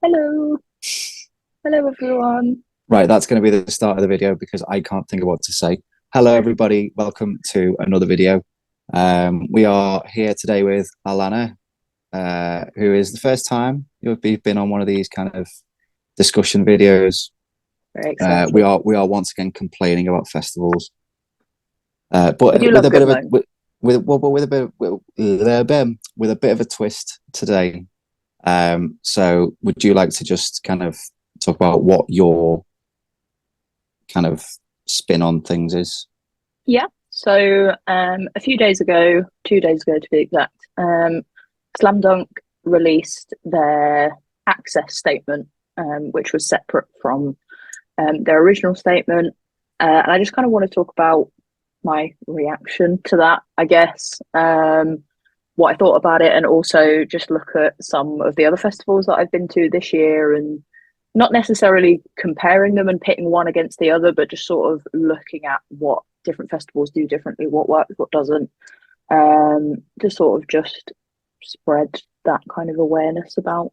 Hello. Hello, everyone. Right, that's going to be the start of the video because I can't think of what to say. Hello, everybody. Welcome to another video. We are here today with Alana, who is the first time you've been on one of these kind of discussion videos. Very excited. We are once again complaining about festivals, but We do with love a bit of a them, though. with a bit with a bit of a twist today. So would you like to just kind of talk about what your kind of spin on things is? Yeah. So, a few days ago, 2 days ago to be exact, Slam Dunk released their access statement, which was separate from their original statement. And I just kind of want to talk about my reaction to that, I guess, what I thought about it, and also just look at some of the other festivals that I've been to this year and not necessarily comparing them and pitting one against the other, but just sort of looking at what different festivals do differently, what works, what doesn't, to sort of just spread that kind of awareness about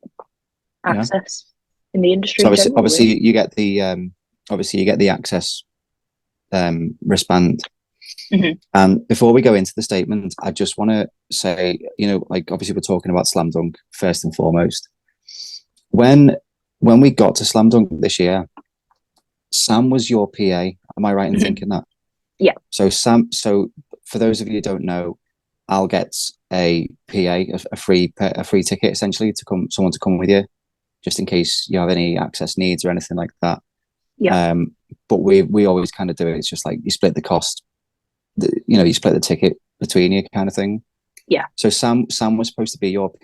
Yeah. access in the industry So in obviously, general, obviously really. you get the obviously you get the access wristband. Mm-hmm. And before we go into the statement, I just want to say, like obviously we're talking about Slam Dunk first and foremost. When we got to Slam Dunk this year, Sam was your PA. Am I right in Mm-hmm. thinking that? Yeah. So for those of you who don't know, Al gets a PA, a free ticket essentially someone to come with you, just in case you have any access needs or anything like that. Yeah. Um, but we always kind of do it. It's just like you split the cost, you split the ticket between you, kind of thing. Yeah. So Sam was supposed to be your PA.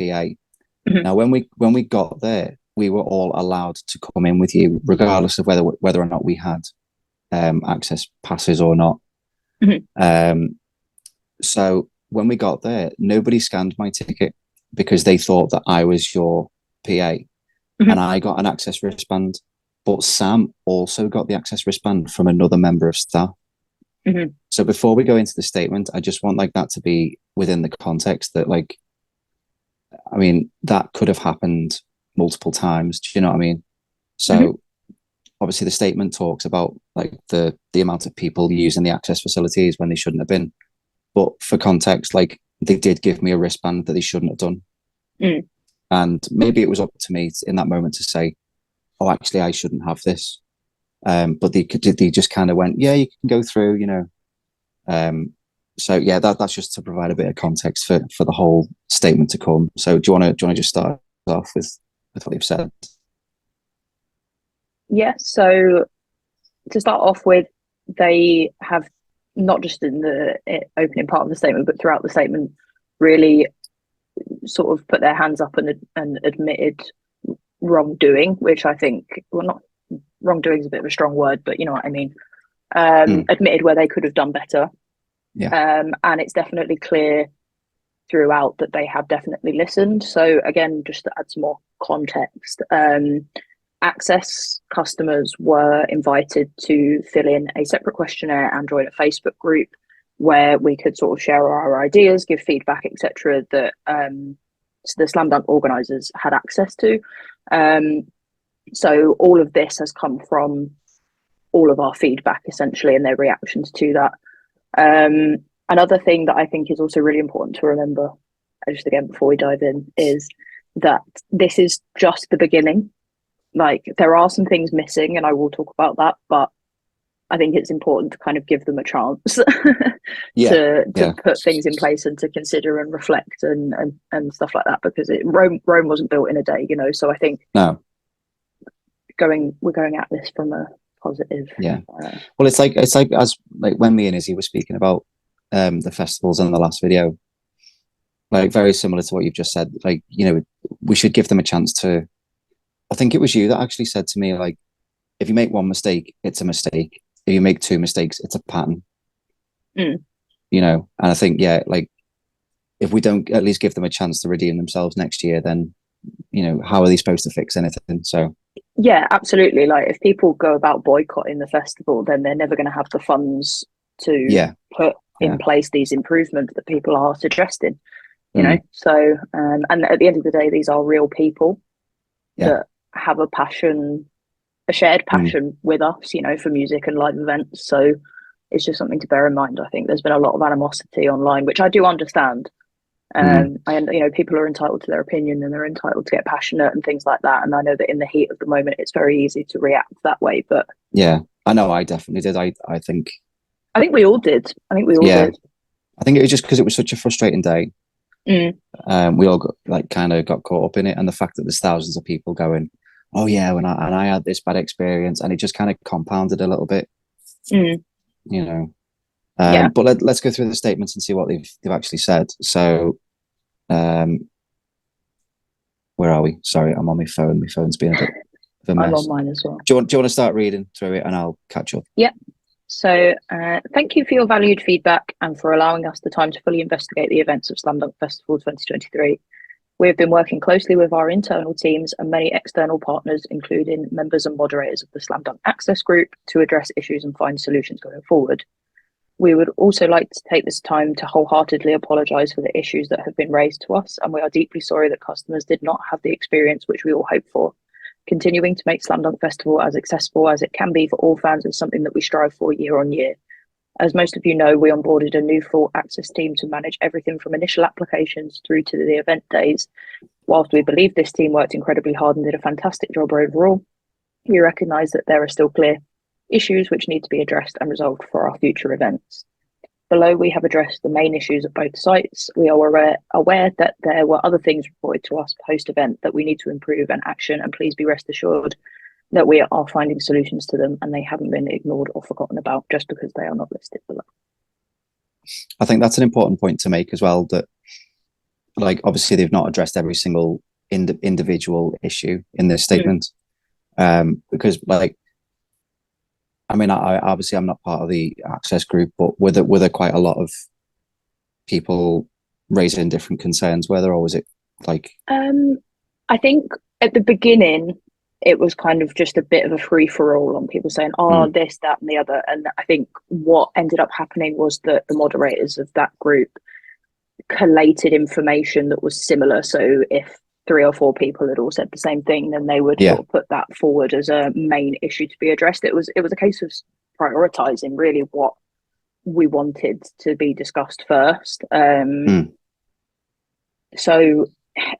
Mm-hmm. Now when we got there, we were all allowed to come in with you, regardless of whether or not we had access passes or not. Mm-hmm. So when we got there, nobody scanned my ticket because they thought that I was your PA, Mm-hmm. and I got an access wristband. But Sam also got the access wristband from another member of staff. Mm-hmm. So before we go into the statement, I just want like that to be within the context that I mean, that could have happened multiple times. Do you know what I mean? Mm-hmm. So obviously the statement talks about like the amount of people using the access facilities when they shouldn't have been. But for context, like they did give me a wristband that they shouldn't have done. Mm. And maybe it was up to me in that moment to say, oh, actually, I shouldn't have this. But they just kind of went, yeah, you can go through. So yeah, that's just to provide a bit of context for the whole statement to come. So do you want to just start off with what you've said? Yeah. So to start off with, they have not just in the opening part of the statement, but throughout the statement, really sort of put their hands up and admitted wrongdoing, which I think, well, not wrongdoing is a bit of a strong word, but you know what I mean. Mm, Admitted where they could have done better. yeah. And it's definitely clear throughout that they have definitely listened. So again, just to add some more context, Access customers were invited to fill in a separate questionnaire and join a Facebook group where we could sort of share our ideas, give feedback, etc. That the Slam Dunk organisers had access to. So all of this has come from all of our feedback essentially and their reactions to that. Another thing that I think is also really important to remember, just again before we dive in, is that this is just the beginning. Like there are some things missing, and I will talk about that, but I think it's important to kind of give them a chance Yeah. to Yeah. put things in place and to consider and reflect and stuff like that because Rome wasn't built in a day, you know. So I think No. we're going at this from a positive. Yeah. Well, it's like as like when me and Izzy were speaking about the festivals in the last video, like very similar to what you've just said. Like, we should give them a chance to. I think it was you that actually said to me, like, if you make one mistake, it's a mistake. If you make two mistakes, it's a pattern. Mm. And I think, yeah, like if we don't at least give them a chance to redeem themselves next year, then how are they supposed to fix anything? So Yeah, absolutely. Like if people go about boycotting the festival, then they're never going to have the funds to yeah, put in yeah, place these improvements that people are suggesting. You know, mm, so and at the end of the day, these are real people yeah, that have a shared passion with us, you know, for music and live events. So it's just something to bear in mind. I think there's been a lot of animosity online, which I do understand. And you know, people are entitled to their opinion and they're entitled to get passionate and things like that. And I know that in the heat of the moment, it's very easy to react that way. But yeah, I know I definitely did. I think we all did. I think we all did. I think it was just because it was such a frustrating day. We all kind of got caught up in it, and the fact that there's thousands of people going, "Oh yeah," and I had this bad experience, and it just kind of compounded a little bit. You know. But let's go through the statements and see what they've actually said. So, where are we? Sorry, I'm on my phone. My phone's been a bit of a mess. I'm on mine as well. Do you want to start reading through it, and I'll catch up? Yeah. So, thank you for your valued feedback and for allowing us the time to fully investigate the events of Slam Dunk Festival 2023. We have been working closely with our internal teams and many external partners, including members and moderators of the Slam Dunk Access Group, to address issues and find solutions going forward. We would also like to take this time to wholeheartedly apologise for the issues that have been raised to us, and we are deeply sorry that customers did not have the experience which we all hoped for. Continuing to make Slam Dunk Festival as accessible as it can be for all fans is something that we strive for year on year. As most of you know, we onboarded a new full access team to manage everything from initial applications through to the event days. Whilst we believe this team worked incredibly hard and did a fantastic job overall, we recognise that there are still clear issues which need to be addressed and resolved for our future events. Below, we have addressed the main issues at both sites. We are aware that there were other things reported to us post-event that we need to improve and action, and please be rest assured that we are finding solutions to them and they haven't been ignored or forgotten about just because they are not listed below. I think that's an important point to make as well, that like obviously they've not addressed every single individual issue in this statement. Because like, I mean, I obviously I'm not part of the access group, but were there quite a lot of people raising different concerns? Whether, or was it like? I think at the beginning it was kind of just a bit of a free for all on people saying, "Oh, this, that, and the other." And I think what ended up happening was that the moderators of that group collated information that was similar. So if 3 or 4 people had all said the same thing, then they would sort of put that forward as a main issue to be addressed. It was a case of prioritizing really what we wanted to be discussed first. So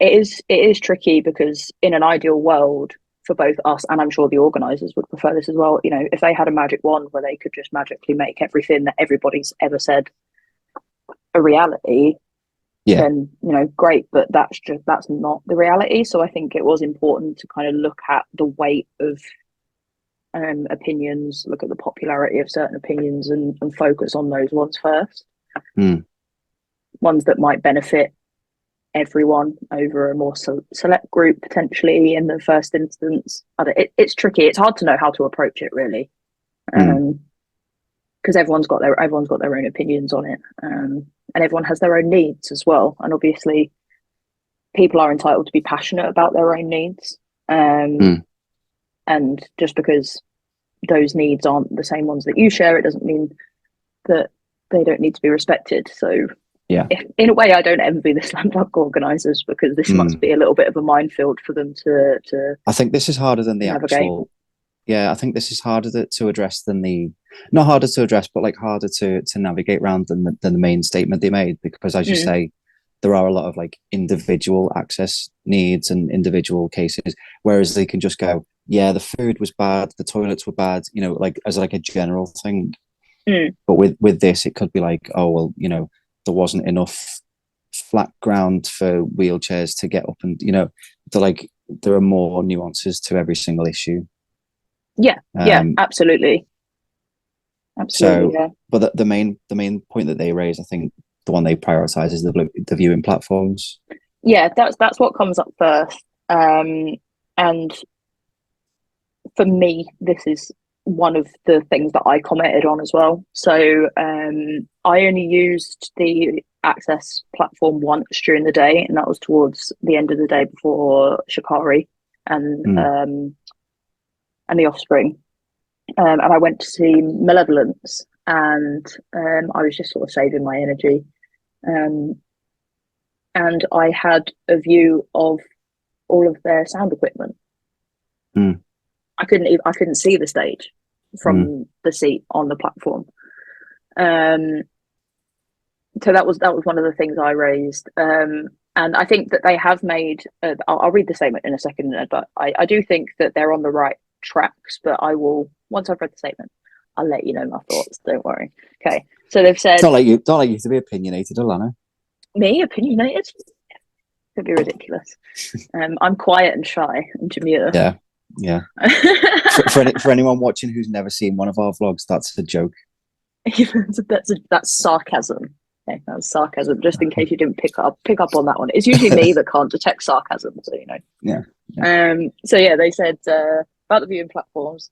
it is tricky because in an ideal world for both us, and I'm sure the organizers would prefer this as well, you know, if they had a magic wand where they could just magically make everything that everybody's ever said a reality, then, you know, great, but that's not the reality. So I think it was important to kind of look at the weight of opinions, look at the popularity of certain opinions and focus on those ones first. Ones that might benefit everyone over a more select group potentially in the first instance. It's tricky. It's hard to know how to approach it really, because everyone's got their own opinions on it, and everyone has their own needs as well. And obviously, people are entitled to be passionate about their own needs, and just because those needs aren't the same ones that you share, it doesn't mean that they don't need to be respected. So in a way, I don't envy the Slam Dunk organisers, because this must be a little bit of a minefield for them to I think this is harder than the navigate. actual. Yeah, I think this is harder to address than not harder to address, but like harder to navigate around than the main statement they made, because as you say, there are a lot of like individual access needs and individual cases, whereas they can just go, yeah, the food was bad, the toilets were bad, you know, like as like a general thing. But with this, it could be like, oh well, you know, there wasn't enough flat ground for wheelchairs to get up, and you know, there are more nuances to every single issue. Yeah, absolutely. So, yeah. But the main point that they raise, I think the one they prioritize is the viewing platforms. Yeah, that's what comes up first. And for me, this is one of the things that I commented on as well. So I only used the access platform once during the day, and that was towards the end of the day before Shikari and The Offspring. And I went to see Malevolence, and I was just sort of saving my energy. And I had a view of all of their sound equipment. I couldn't see the stage from the seat on the platform. So that was one of the things I raised. And I think that they have made, I'll read the statement in a second, but I do think that they're on the right tracks, but I will, once I've read the statement, I'll let you know my thoughts. Don't worry. Okay. So they've said, don't like you to be opinionated, Alana. Me opinionated? Could be ridiculous. I'm quiet and shy and demure. Yeah. for anyone watching who's never seen one of our vlogs, that's a joke. That's sarcasm. Okay, that's sarcasm. Just in case you didn't pick up on that one. It's usually me that can't detect sarcasm, so you know. Yeah. So yeah, they said about the viewing platforms.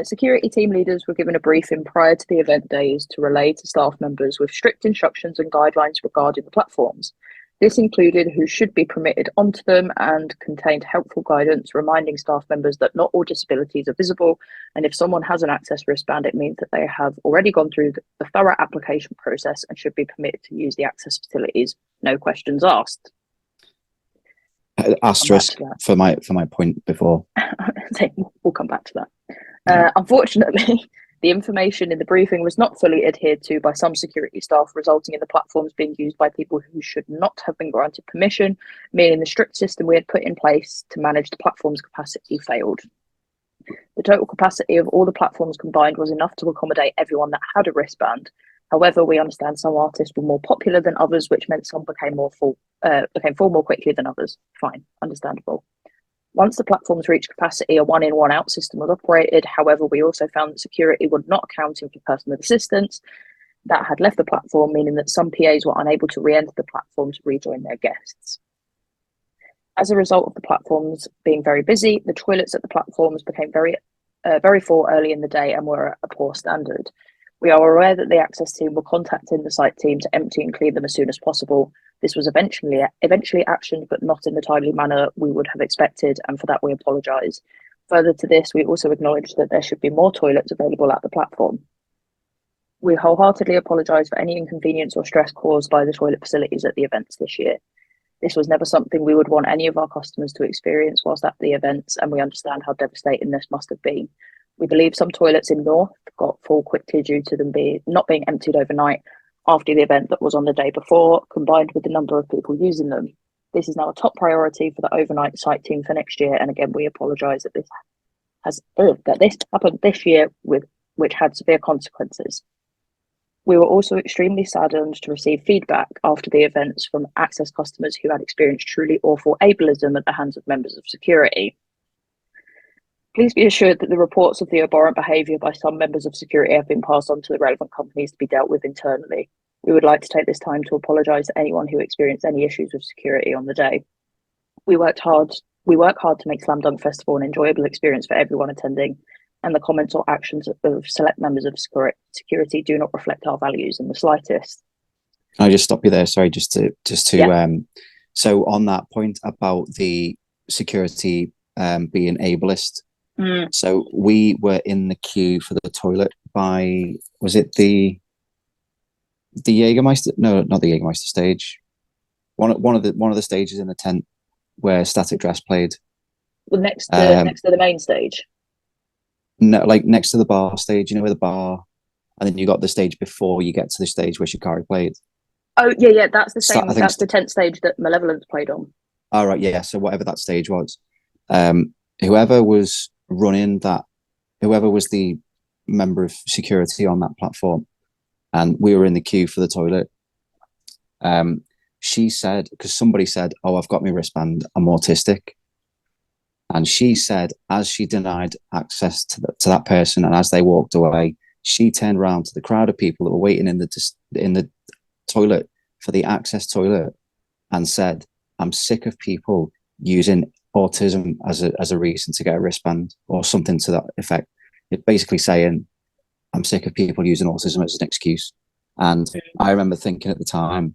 Security team leaders were given a briefing prior to the event days to relay to staff members with strict instructions and guidelines regarding the platforms. This included who should be permitted onto them and contained helpful guidance reminding staff members that not all disabilities are visible, and if someone has an access wristband, it means that they have already gone through the thorough application process and should be permitted to use the access facilities, no questions asked. Asterisk for my point before. We'll come back to that. Unfortunately, the information in the briefing was not fully adhered to by some security staff, resulting in the platforms being used by people who should not have been granted permission, meaning the strict system we had put in place to manage the platform's capacity failed. The total capacity of all the platforms combined was enough to accommodate everyone that had a wristband. However, we understand some artists were more popular than others, which meant some became full more quickly than others. Fine, understandable. Once the platforms reached capacity, a one-in, one-out system was operated. However, we also found that security were not accounting for personal assistants that had left the platform, meaning that some PAs were unable to re-enter the platform to rejoin their guests. As a result of the platforms being very busy, the toilets at the platforms became very full early in the day and were at a poor standard. We are aware that the access team were contacting the site team to empty and clean them as soon as possible. This was eventually actioned, but not in the timely manner we would have expected, and for that we apologise. Further to this, we also acknowledge that there should be more toilets available at the platform. We wholeheartedly apologise for any inconvenience or stress caused by the toilet facilities at the events this year. This was never something we would want any of our customers to experience whilst at the events, and we understand how devastating this must have been. We believe some toilets in North got full quickly due to them not being emptied overnight after the event that was on the day before, combined with the number of people using them. This is now a top priority for the overnight site team for next year, and again, we apologise that this happened this year, which had severe consequences. We were also extremely saddened to receive feedback after the events from access customers who had experienced truly awful ableism at the hands of members of security. Please be assured that the reports of the abhorrent behaviour by some members of security have been passed on to the relevant companies to be dealt with internally. We would like to take this time to apologise to anyone who experienced any issues with security on the day. We work hard to make Slam Dunk Festival an enjoyable experience for everyone attending, and the comments or actions of select members of security do not reflect our values in the slightest. I'll just stop you there. Sorry, so on that point about the security being ableist. So we were in the queue for the toilet by, was it the Jägermeister? No, not the Jägermeister stage. One of the stages in the tent where Static Dress played. Well, next to the main stage. No, like next to the bar stage. You know, where the bar, and then you got the stage before you get to the stage where Shikari played. Oh yeah, that's the same. That's the tent stage that Malevolence played on. All right, yeah. So whatever that stage was, whoever was running that, whoever was the member of security on that platform, and we were in the queue for the toilet. She said, because somebody said, "Oh, I've got my wristband. I'm autistic," and she said, as she denied access to that person, and as they walked away, she turned around to the crowd of people that were waiting in the toilet for the access toilet, and said, "I'm sick of people using autism as a reason to get a wristband," or something to that effect. It basically saying, "I'm sick of people using autism as an excuse." And I remember thinking at the time,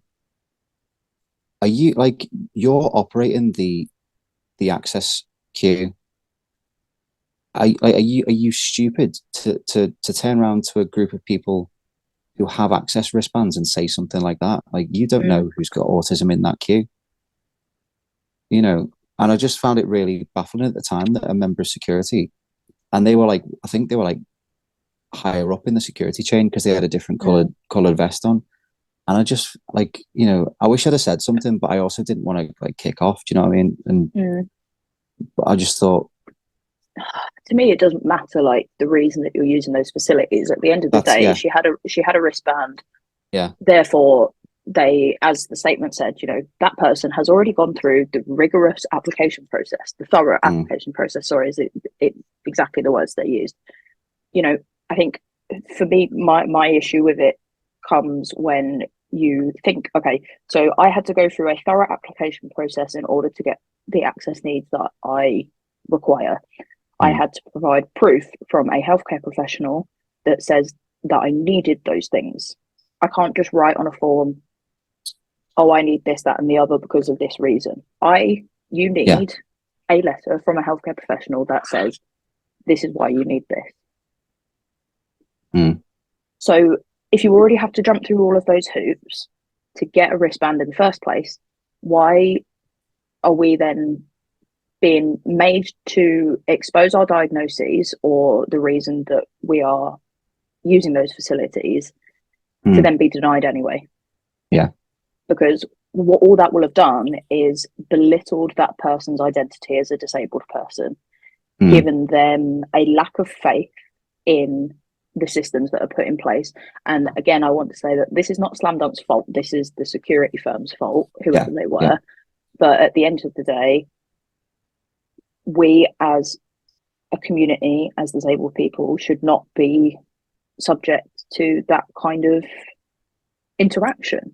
are you, like, you're operating the access queue? Are you stupid to turn around to a group of people who have access wristbands and say something like that? Like, you don't know who's got autism in that queue. You know, And I just found it really baffling at the time that a member of security, and they were like, I think they were like higher up in the security chain because they had a different colored vest on. And I just like, I wish I'd have said something, but I also didn't want to like kick off. Do you know what I mean? And but I just thought, to me, it doesn't matter like the reason that you're using those facilities. At the end of the day, she had a wristband. Yeah. Therefore, they, as the statement said, that person has already gone through the rigorous application process, the thorough application process. Sorry, is it exactly the words they used? I think for me, my issue with it comes when you think, okay, so I had to go through a thorough application process in order to get the access needs that I require. I had to provide proof from a healthcare professional that says that I needed those things. I can't just write on a form, oh, I need this, that, and the other because of this reason. You need a letter from a healthcare professional that says, this is why you need this. So if you already have to jump through all of those hoops to get a wristband in the first place, why are we then being made to expose our diagnoses or the reason that we are using those facilities to then be denied anyway? Yeah. Because what all that will have done is belittled that person's identity as a disabled person, given them a lack of faith in the systems that are put in place. And again, I want to say that this is not Slam Dunk's fault. This is the security firm's fault, whoever they were. But at the end of the day, we as a community, as disabled people, should not be subject to that kind of interaction.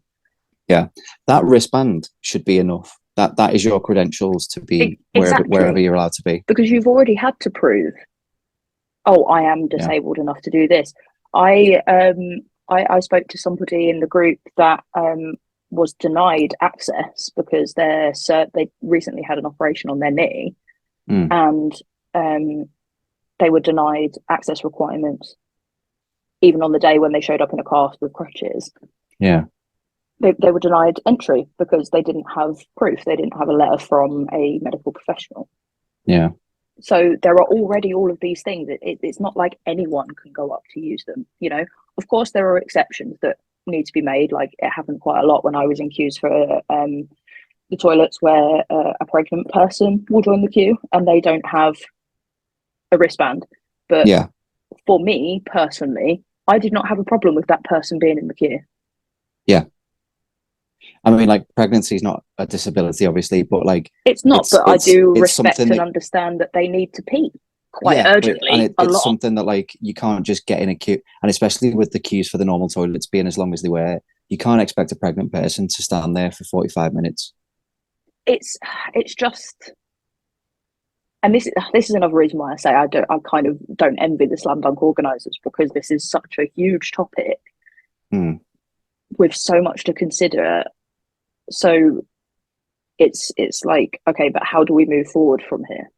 Yeah, that wristband should be enough. That is your credentials to be wherever you're allowed to be. Because you've already had to prove, oh, I am disabled enough to do this. I spoke to somebody in the group that was denied access because they recently had an operation on their knee, and they were denied access requirements even on the day when they showed up in a cast with crutches. Yeah. They were denied entry because they didn't have proof. They didn't have a letter from a medical professional. Yeah. So there are already all of these things. It's not like anyone can go up to use them. Of course, there are exceptions that need to be made. Like it happened quite a lot when I was in queues for the toilets where a pregnant person will join the queue and they don't have a wristband. But for me personally, I did not have a problem with that person being in the queue. Yeah. I mean, like, pregnancy is not a disability, obviously, but like it's not. But I do respect and understand that they need to pee quite urgently. And it's something that like you can't just get in a queue, and especially with the queues for the normal toilets being as long as they were, you can't expect a pregnant person to stand there for 45 minutes. It's just, and this is another reason why I say I kind of don't envy the Slam Dunk organisers, because this is such a huge topic with so much to consider. So it's like, okay, but how do we move forward from here?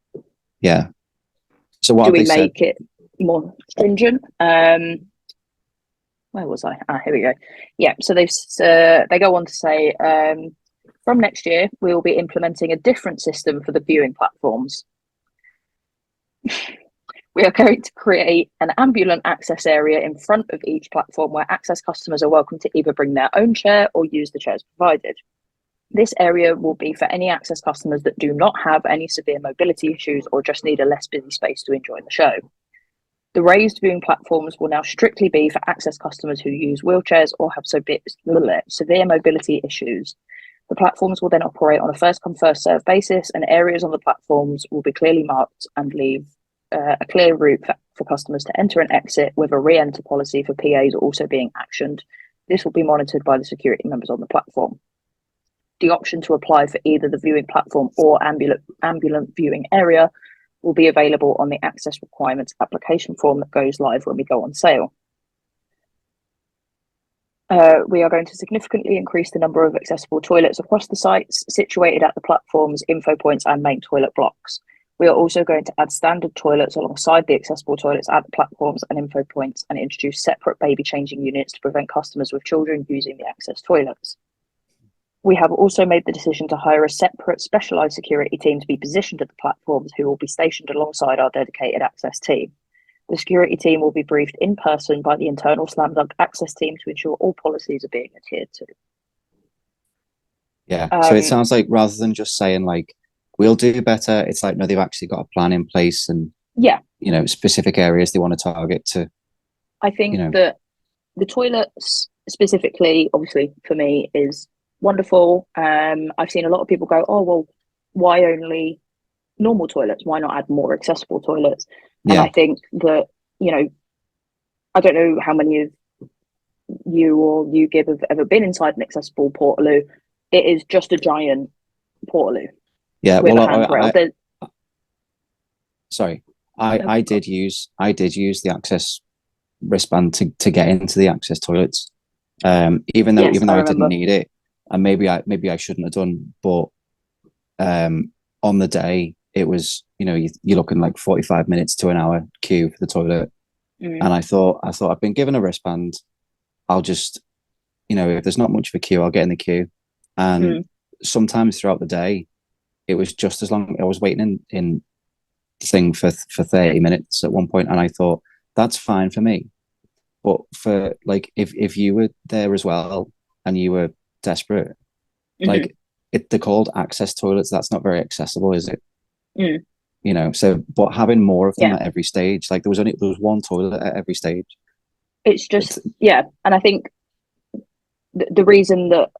Yeah. So what do we make it more stringent? Where was I? Here we go. Yeah. So they go on to say, from next year, we will be implementing a different system for the viewing platforms. We are going to create an ambulant access area in front of each platform where access customers are welcome to either bring their own chair or use the chairs provided. This area will be for any access customers that do not have any severe mobility issues or just need a less busy space to enjoy the show. The raised viewing platforms will now strictly be for access customers who use wheelchairs or have severe mobility issues. The platforms will then operate on a first-come, first-served basis, and areas on the platforms will be clearly marked and leave a clear route for customers to enter and exit, with a re-enter policy for PAs also being actioned. This will be monitored by the security members on the platform. The option to apply for either the viewing platform or ambulant viewing area will be available on the access requirements application form that goes live when we go on sale. We are going to significantly increase the number of accessible toilets across the sites situated at the platforms, info points and main toilet blocks. We are also going to add standard toilets alongside the accessible toilets at the platforms and info points, and introduce separate baby changing units to prevent customers with children using the access toilets. We have also made the decision to hire a separate specialised security team to be positioned at the platforms, who will be stationed alongside our dedicated access team. The security team will be briefed in person by the internal Slam Dunk access team to ensure all policies are being adhered to. Yeah. So it sounds like rather than just saying like we'll do better, it's like no, they've actually got a plan in place and yeah, you know, specific areas they want to target to. I think that the toilets specifically, obviously for me, is wonderful. I've seen a lot of people go, oh well, why only normal toilets? Why not add more accessible toilets? And I think that, you know, I don't know how many of you or you, Gib, have ever been inside an accessible portaloo. It is just a giant portaloo. Yeah, with well, a handrail. I did use the access wristband to get into the access toilets. Even though I didn't need it, and maybe I shouldn't have done, but on the day it was, you know, you're looking like 45 minutes to an hour queue for the toilet. And I thought I've been given a wristband, I'll just, you know, if there's not much of a queue, I'll get in the queue. And sometimes throughout the day, it was just as long. I was waiting in the thing for 30 minutes at one point, and I thought that's fine for me. But for like, if you were there as well and you were desperate, like they're called access toilets. That's not very accessible, is it? You know, so but having more of them at every stage, like there was one toilet at every stage. It's just and I think the reason that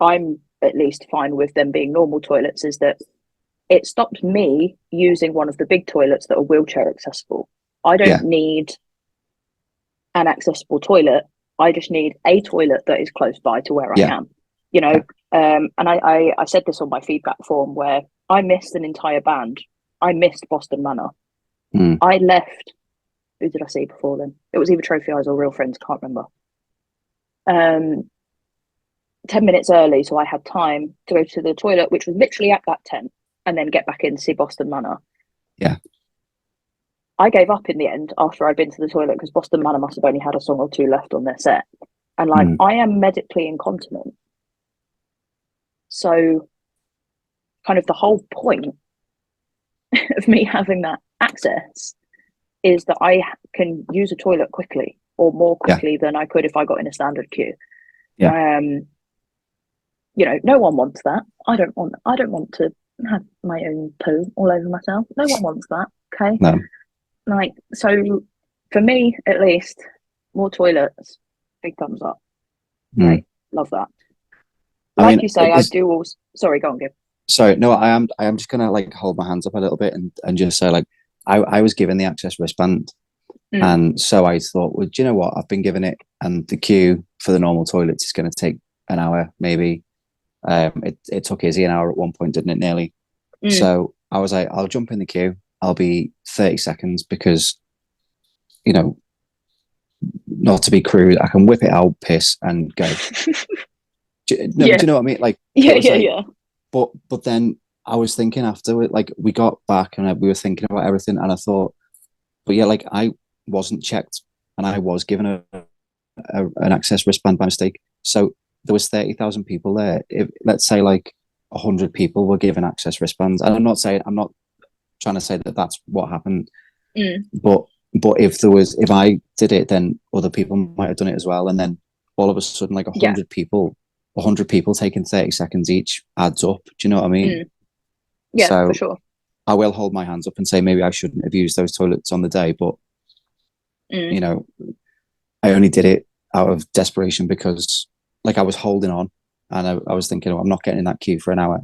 I'm at least fine with them being normal toilets is that it stopped me using one of the big toilets that are wheelchair accessible. I don't need an accessible toilet. I just need a toilet that is close by to where I am, you know. And I said this on my feedback form where I missed an entire band. I missed Boston Manor. I left. Who did I see before then? It was either Trophy Eyes or Real Friends. Can't remember. 10 minutes early, so I had time to go to the toilet, which was literally at that tent, and then get back in to see Boston Manor. Yeah. I gave up in the end after I'd been to the toilet because Boston Manor must have only had a song or two left on their set. And like, I am medically incontinent. So kind of the whole point of me having that access is that I can use a toilet quickly, or more quickly than I could if I got in a standard queue. You know, no one wants that. I don't want to have my own poo all over myself. No one wants that. Okay. No. Like, so for me at least, more toilets, big thumbs up. Like, love that. Like you say, I do also. Sorry, go on, Gib. Sorry, no, I am just gonna like hold my hands up a little bit and just say like I was given the access wristband, and so I thought, well, do you know what? I've been given it, and the queue for the normal toilets is going to take an hour, maybe. It took Izzy an hour at one point, didn't it? Nearly. So I was like, I'll jump in the queue. I'll be 30 seconds because, you know, not to be crude, I can whip it out, piss, and go. Do you know what I mean? Like, yeah. But then I was thinking after it, like we got back and we were thinking about everything, and I thought, but yeah, like I wasn't checked, and I was given an access wristband by mistake. So there was 30,000 people there. If let's say like 100 people were given access wristbands, and I'm not trying to say that that's what happened, but if I did it, then other people might have done it as well, and then all of a sudden, like 100 people taking 30 seconds each adds up. Do you know what I mean? Yeah, so for sure. I will hold my hands up and say maybe I shouldn't have used those toilets on the day, but you know, I only did it out of desperation because like I was holding on, and I was thinking, oh, I'm not getting in that queue for an hour.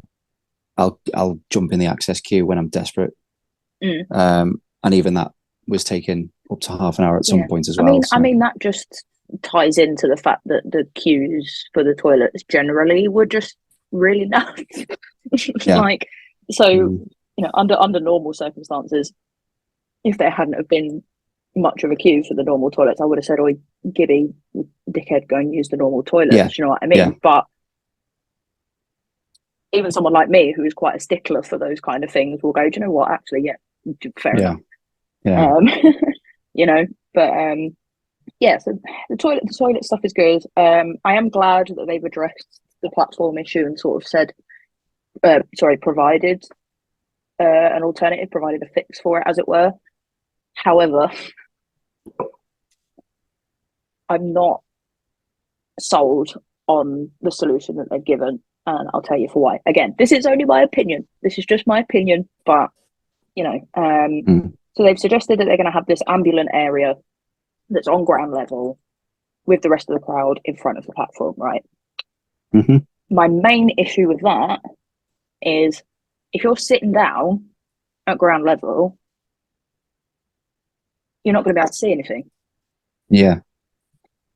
I'll jump in the access queue when I'm desperate. And even that was taking up to half an hour at some point as well. I mean that just ties into the fact that the queues for the toilets generally were just really nuts. Like, so you know, under normal circumstances, if there hadn't have been much of a queue for the normal toilets, I would have said, "Oh, Gibby, dickhead, go and use the normal toilets." Do you know what I mean? But even someone like me, who is quite a stickler for those kind of things, will go, "Do you know what? Actually, fair enough." You know, but so the toilet stuff is good. I am glad that they've addressed the platform issue and sort of said, provided an alternative, provided a fix for it, as it were. However, I'm not sold on the solution that they've given, and I'll tell you for why. Again, this is only my opinion. This is just my opinion, but so they've suggested that they're going to have this ambulant area that's on ground level with the rest of the crowd in front of the platform, right? Mm-hmm. My main issue with that is if you're sitting down at ground level, you're not going to be able to see anything. Yeah.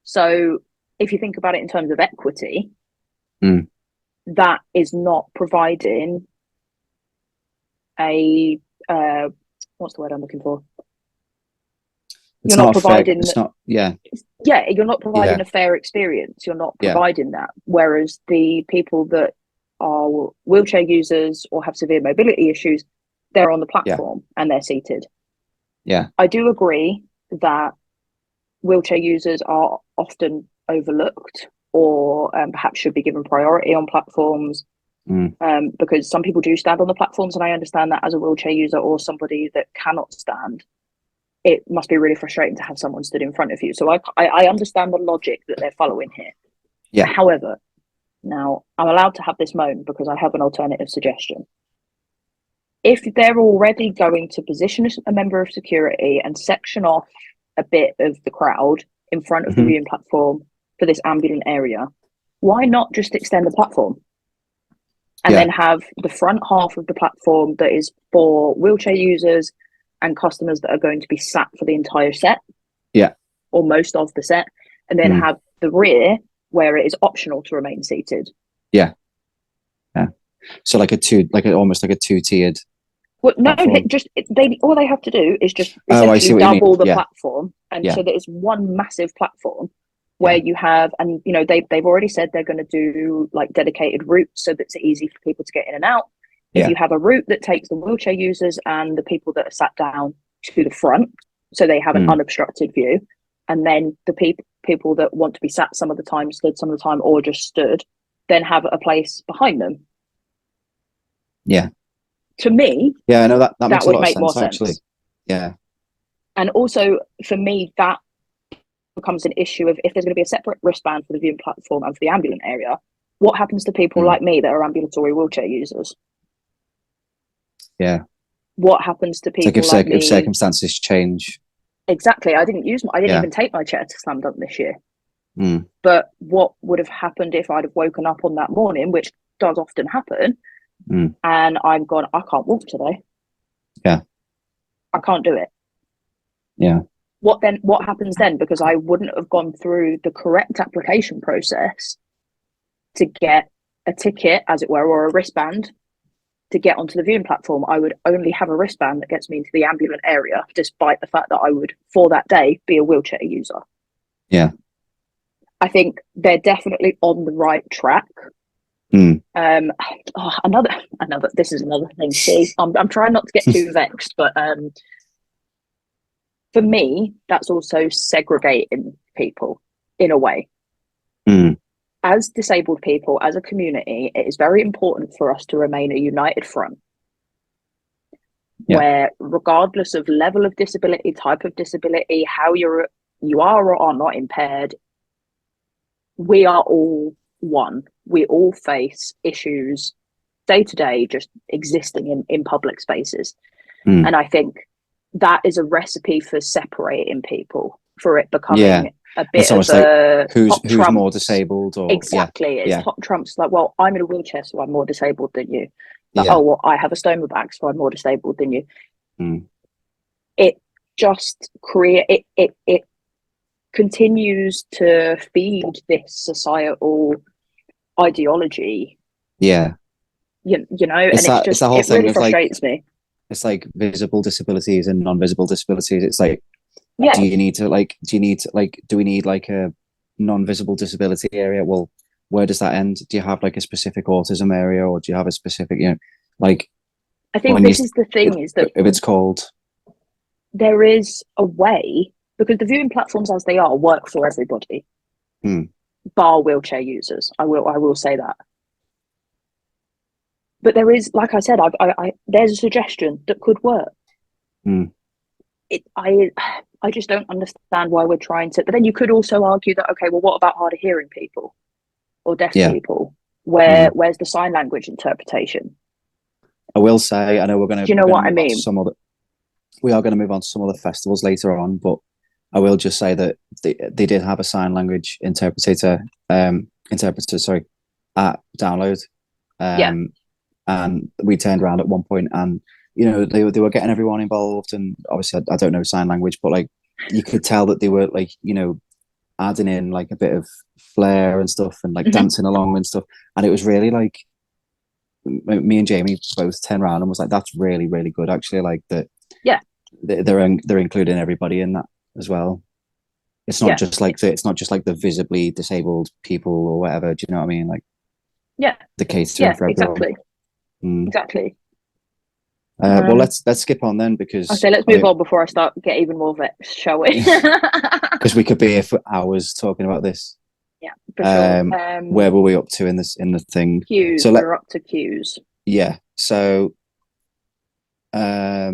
So if you think about it in terms of equity, that is not providing a what's the word I'm looking for? You're not providing you're not providing a fair experience. You're not providing that. Whereas the people that are wheelchair users or have severe mobility issues, they're on the platform and they're seated. Yeah. I do agree that wheelchair users are often overlooked or perhaps should be given priority on platforms because some people do stand on the platforms, and I understand that as a wheelchair user or somebody that cannot stand, it must be really frustrating to have someone stood in front of you. So I understand the logic that they're following here. Yeah. However, now I'm allowed to have this moan because I have an alternative suggestion. If they're already going to position a member of security and section off a bit of the crowd in front of the viewing platform for this ambulant area, why not just extend the platform and then have the front half of the platform that is for wheelchair users and customers that are going to be sat for the entire set, or most of the set, and then have the rear where it is optional to remain seated. So almost like a two-tiered. Well, no, all they have to do is just essentially double the platform, and so that it's one massive platform where you have, and they've already said they're going to do like dedicated routes so that it's easy for people to get in and out. If you have a route that takes the wheelchair users and the people that are sat down to the front, so they have an unobstructed view, and then the people that want to be sat some of the time, stood some of the time, or just stood, then have a place behind them. Yeah. To me, I know that makes a would lot make of more sense, sense. actually. Yeah. And also, for me, that becomes an issue of if there's going to be a separate wristband for the viewing platform and for the ambulant area, what happens to people like me that are ambulatory wheelchair users? Yeah. What happens to people like me? If circumstances change. Exactly. I didn't even take my chair to Slam Dunk this year. But what would have happened if I'd have woken up on that morning, which does often happen, and I've gone, I can't walk today. Yeah. I can't do it. Yeah. What happens then? Because I wouldn't have gone through the correct application process to get a ticket, as it were, or a wristband to get onto the viewing platform. I would only have a wristband that gets me into the ambulant area, despite the fact that I would, for that day, be a wheelchair user. Yeah. I think they're definitely on the right track. Another. This is another thing. See, I'm trying not to get too vexed, but for me, that's also segregating people in a way. As disabled people, as a community, it is very important for us to remain a united front. Where, regardless of level of disability, type of disability, how you are or are not impaired, we are all one. We all face issues day to day, just existing in public spaces. And I think that is a recipe for separating people, for it becoming a bit of a who's more disabled, or exactly. It's hot trumps like, well, I'm in a wheelchair, so I'm more disabled than you. Like, oh, well, I have a stoma back, so I'm more disabled than you. It just it continues to feed this societal ideology. You know, and it really frustrates me. It's like visible disabilities and non-visible disabilities. It's like, do we need like a non-visible disability area? Well, where does that end? Do you have like a specific autism area, or do you have a specific, like? I think this is the thing, is that if it's called, there is a way, because the viewing platforms as they are work for everybody. bar wheelchair users. I will say that. But there is, like I said, there's a suggestion that could work. Mm. I just don't understand why we're trying to. But then you could also argue that, okay, well, what about hard of hearing people or deaf people? Where's the sign language interpretation? I will say, I know we're going to. Do you know what I mean? We are going to move on to some of the festivals later on, but I will just say that they did have a sign language interpreter, sorry, at Download. And we turned around at one point, and they were getting everyone involved, and obviously I don't know sign language, but like you could tell that they were like adding in like a bit of flair and stuff, and like dancing along and stuff, and it was really like me and Jamie both turned around and was like, that's really, really good actually, like that. Yeah, they're including everybody in that as well. It's not just like the visibly disabled people or whatever. Do you know what I mean? Like, the catering for everyone. Exactly. Well, let's skip on then, because okay, let's move on before I start get even more vexed, shall we? Because we could be here for hours talking about this. Yeah, for sure. Where were we up to in the thing? Queues. So we're up to queues. Yeah. So, I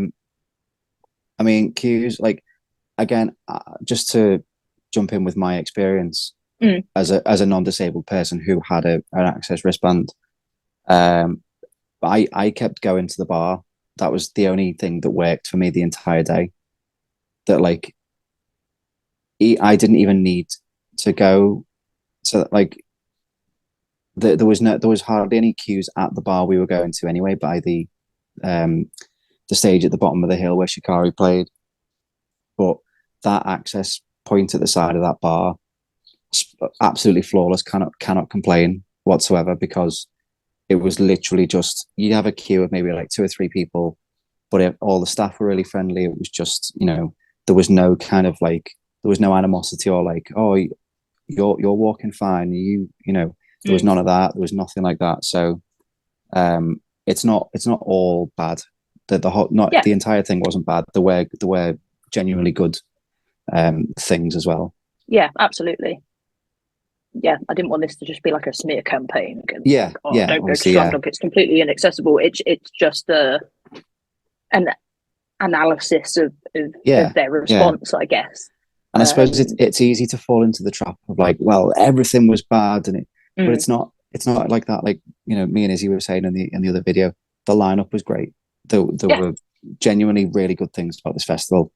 mean, queues, like, again, just to jump in with my experience as a non-disabled person who had an access wristband, I kept going to the bar. That was the only thing that worked for me the entire day. That like, I didn't even need to go. So like, there was hardly any queues at the bar we were going to anyway. By the stage at the bottom of the hill where Shikari played, but that access point at the side of that bar, absolutely flawless. Cannot complain whatsoever, because it was literally just, you have a queue of maybe like 2 or 3 people, but all the staff were really friendly. It was just, there was no kind of like, there was no animosity or like, oh, you're walking fine. There was none of that. There was nothing like that. So, it's not all bad. The entire thing wasn't bad. There were genuinely good things as well. Yeah, absolutely. Yeah, I didn't want this to just be like a smear campaign. Don't go to Slam Dunk. It's completely inaccessible. It's just an analysis of their response, I guess. And I suppose it's easy to fall into the trap of like, well, everything was bad, but it's not like that. Like, me and Izzy were saying in the other video, the lineup was great. There were genuinely really good things about this festival,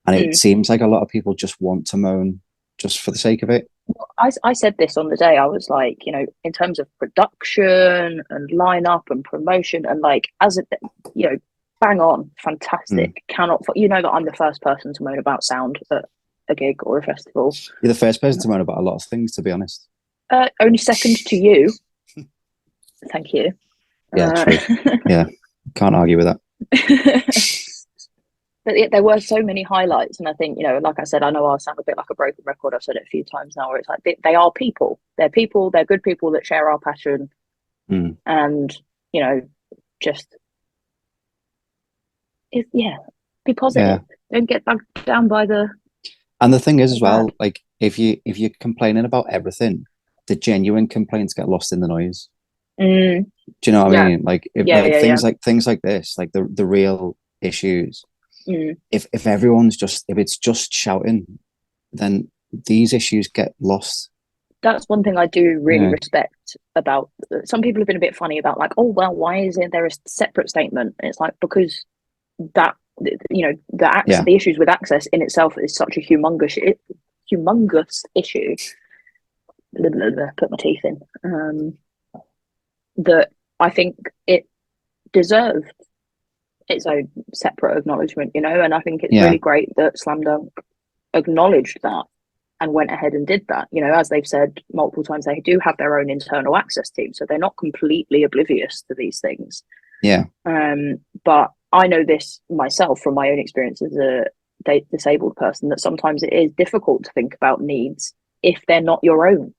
and it seems like a lot of people just want to moan just for the sake of it. I said this on the day. I was like, in terms of production and lineup and promotion, and like bang on, fantastic. Cannot, that I'm the first person to moan about sound at a gig or a festival. You're the first person to moan about a lot of things, to be honest. Only second to you. Thank you. Yeah, true. Yeah, can't argue with that. But there were so many highlights, and I think, like I said, I know I sound a bit like a broken record. I've said it a few times now, where it's like they are people. They're people. They're good people that share our passion, and just be positive. Yeah. Don't get bogged down by the. And the thing is, as well, like if you're complaining about everything, the genuine complaints get lost in the noise. Do you know what I mean? Like things like this, like the real issues. If everyone's if it's just shouting, then these issues get lost. That's one thing I do really respect about. Some people have been a bit funny about like, oh well, why isn't there a separate statement? And it's like, because that the issues with access in itself is such a humongous issue. Put my teeth in. That I think it deserved its own separate acknowledgement, and I think it's really great that Slam Dunk acknowledged that and went ahead and did that. As they've said multiple times, they do have their own internal access team, so they're not completely oblivious to these things. But I know this myself from my own experience as a disabled person, that sometimes it is difficult to think about needs if they're not your own.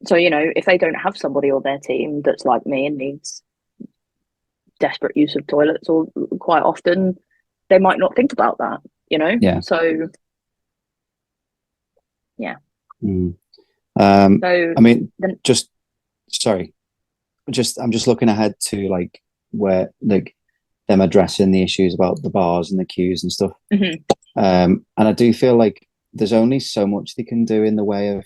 So, if they don't have somebody on their team that's like me and needs desperate use of toilets, or quite often they might not think about that, so So I mean, then, just sorry, I'm just looking ahead to like where like them addressing the issues about the bars and the queues and stuff. mhm, And I do feel like there's only so much they can do in the way of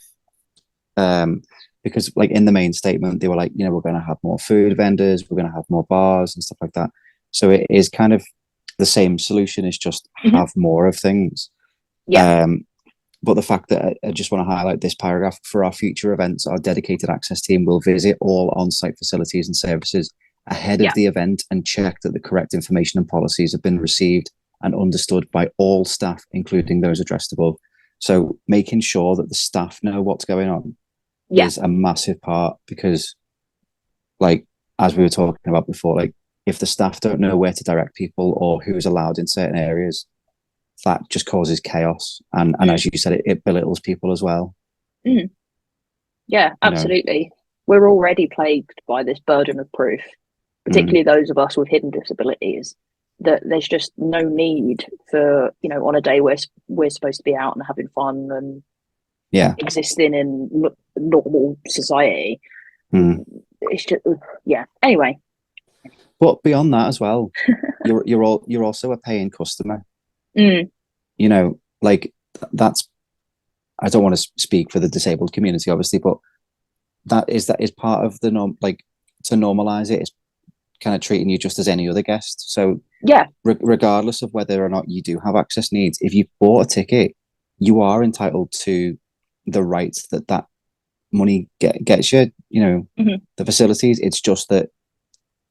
because like in the main statement they were like, you know, we're going to have more food vendors, we're going to have more bars and stuff like that. So it is kind of the same solution, is just mhm, have more of things. yeah, But the fact that I just want to highlight this paragraph: for our future events, our dedicated access team will visit all on-site facilities and services ahead of yeah, the event and check that the correct information and policies have been received and understood by all staff, including those addressed above. So making sure that the staff know what's going on yeah, is a massive part, because like as we were talking about before, like if the staff don't know where to direct people or who's allowed in certain areas, that just causes chaos. And mm, as you said, it belittles people as well. mm, yeah, You know. absolutely. We're already plagued by this burden of proof, Mm, particularly those of us with hidden disabilities. That there's just no need for, you know, on a day where we're supposed to be out and having fun and yeah. existing in normal society. Mm. It's just, yeah. Anyway, But beyond that as well, you're also a paying customer. mm, You know, like that's, I don't want to speak for the disabled community, obviously, but that is part of the norm. Like to normalize it is kind of treating you just as any other guest. So yeah, regardless of whether or not you do have access needs, if you bought a ticket, you are entitled to the rights that that money gets you. You know, mhm, the facilities. It's just that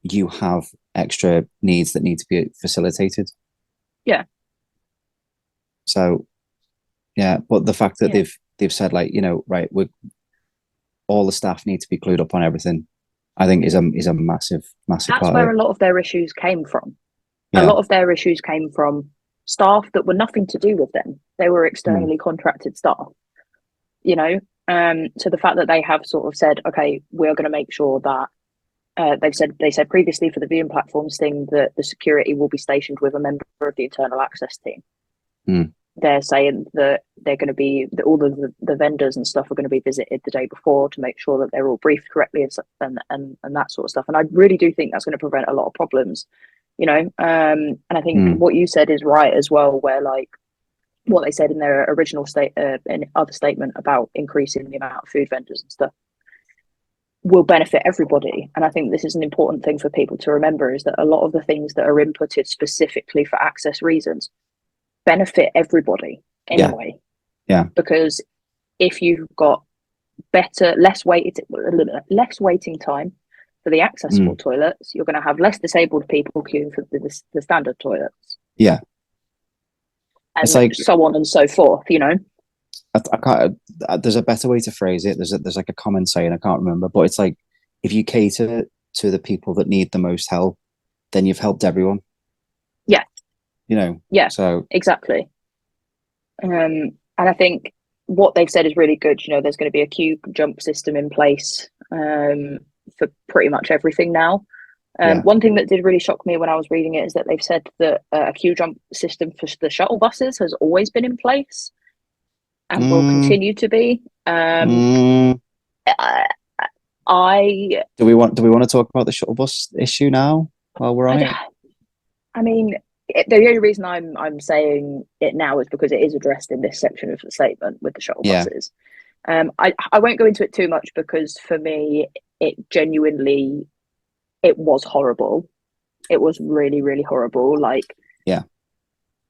you have extra needs that need to be facilitated. yeah, So yeah, but the fact that yeah. they've said like, you know, right, we all the staff need to be clued up on everything, I think is a massive That's part of where it. a lot of their issues came from. A Yeah. lot of their issues came from staff that were nothing to do with them. They were Mm, externally contracted staff, you know. So the fact that they have sort of said, okay, we're going to make sure that they said previously for the viewing platforms thing that the security will be stationed with a member of the internal access team. mm, They're saying that they're going to be that all of the vendors and stuff are going to be visited the day before to make sure that they're all briefed correctly and that sort of stuff. And I really do think that's going to prevent a lot of problems, you know. And I think mm, what you said is right as well, where like what they said in their original in other statement about increasing the amount of food vendors and stuff will benefit everybody. And I think this is an important thing for people to remember, is that a lot of the things that are inputted specifically for access reasons benefit everybody yeah. anyway. Yeah. Because if you've got less waiting time for the accessible Mm, toilets, you're going to have less disabled people queuing for the standard toilets, yeah. It's and like so on and so forth. You know. I can't. There's a better way to phrase it. There's like a common saying, I can't remember, but it's like if you cater to the people that need the most help, then you've helped everyone. Yeah. You know. Yeah. So Exactly. And I think what they've said is really good. You know, there's going to be a queue jump system in place for pretty much everything now. yeah. One thing that did really shock me when I was reading it is that they've said that a queue jump system for the shuttle buses has always been in place and will Mm, continue to be. mm. I, I, Do we want to talk about the shuttle bus issue now while we're on it? I mean, the only reason I'm saying it now is because it is addressed in this section of the statement with the shuttle Yeah. buses. I won't go into it too much because for me, it was horrible. It was really, really horrible. Like, Yeah.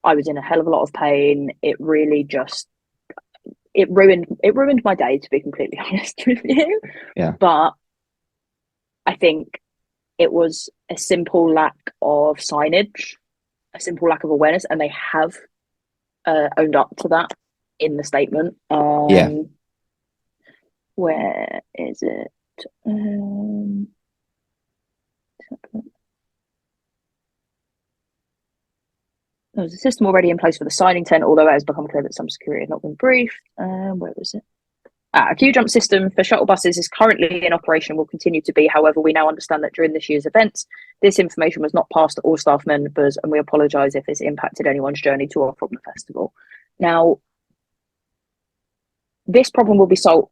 I was in a hell of a lot of pain. It really just it ruined my day, to be completely honest with you. Yeah. But I think it was a simple lack of signage, a simple lack of awareness, and they have owned up to that in the statement. Yeah. Where is it? Um, there was a system already in place for the signing tent, although it has become clear that some security had not been briefed. Where was it? A queue jump system for shuttle buses is currently in operation and will continue to be. However, we now understand that during this year's events, this information was not passed to all staff members, and we apologise if this impacted anyone's journey to or from the festival. Now, this problem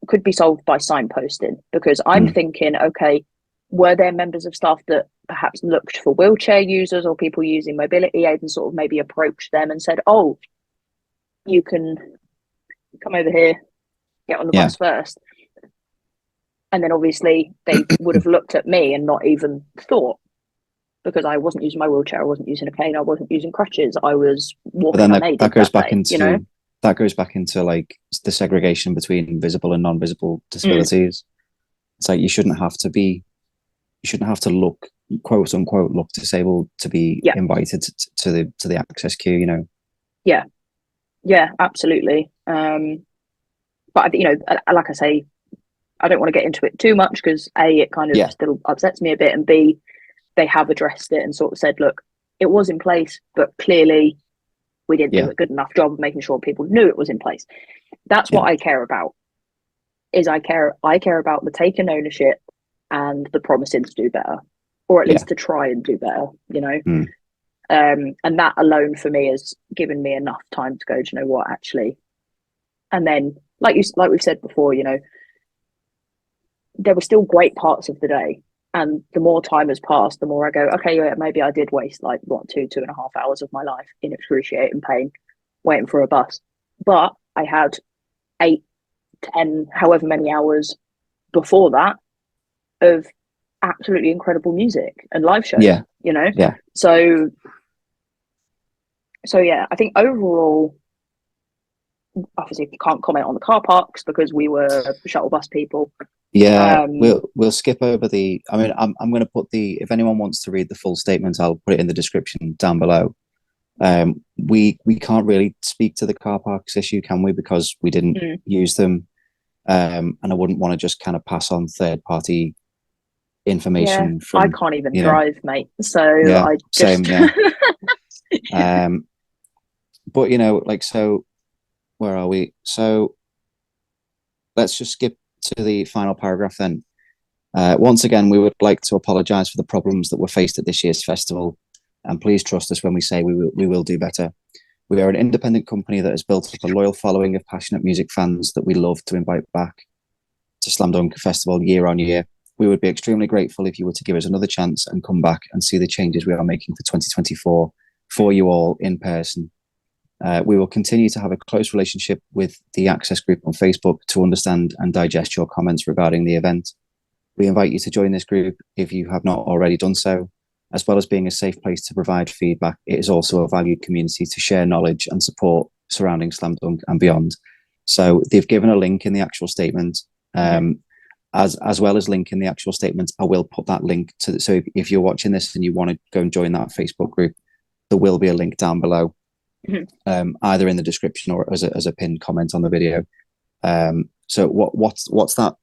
could be solved by signposting, because I'm thinking, okay, were there members of staff that perhaps looked for wheelchair users or people using mobility aids and sort of maybe approached them and said, oh, you can come over here, get on the bus first. And then obviously they would have looked at me and not even thought, because I wasn't using my wheelchair, I wasn't using a cane, I wasn't using crutches, I was walking unaided. That goes back into that goes back into like the segregation between visible and non-visible disabilities. It's like you shouldn't have to look, quote unquote, look disabled to be invited to the access queue, you know. Yeah, absolutely. But you know, like I say, I don't want to get into it too much, because A, it kind of still upsets me a bit, and B, they have addressed it and sort of said, look, it was in place, but clearly we didn't do a good enough job of making sure people knew it was in place. That's what I care about. I care about the taking ownership and the promising to do better, or at least to try and do better, you know. And that alone for me has given me enough time to go, do you know what, actually. And then like we've said before, you know, there were still great parts of the day, and the more time has passed, the more I go, okay, yeah, maybe I did waste like 2.5 hours of my life in excruciating pain waiting for a bus, but I had 8, 10, however many hours before that of absolutely incredible music and live shows, you know. So yeah, I think overall, obviously you can't comment on the car parks because we were shuttle bus people. We'll skip over the, I mean, I'm going to put if anyone wants to read the full statement, I'll put it in the description down below. We can't really speak to the car parks issue, can we? Because we didn't use them. And I wouldn't want to just kind of pass on third party information from, I can't even drive, mate. So I just... same, but you know, like, so where are we? So let's just skip to the final paragraph then. Once again, we would like to apologize for the problems that were faced at this year's festival, and please trust us when we say we will do better. We are an independent company that has built up a loyal following of passionate music fans that we love to invite back to Slam Dunk Festival year on year. We would be extremely grateful if you were to give us another chance and come back and see the changes we are making for 2024 for you all in person. We will continue to have a close relationship with the Access group on Facebook to understand and digest your comments regarding the event. We invite you to join this group if you have not already done so. As well as being a safe place to provide feedback, it is also a valued community to share knowledge and support surrounding Slam Dunk and beyond. So they've given a link in the actual statement. As well as link in the actual statement, I will put that link to so if you're watching this and you want to go and join that Facebook group, there will be a link down below, either in the description or as a pinned comment on the video. So what's that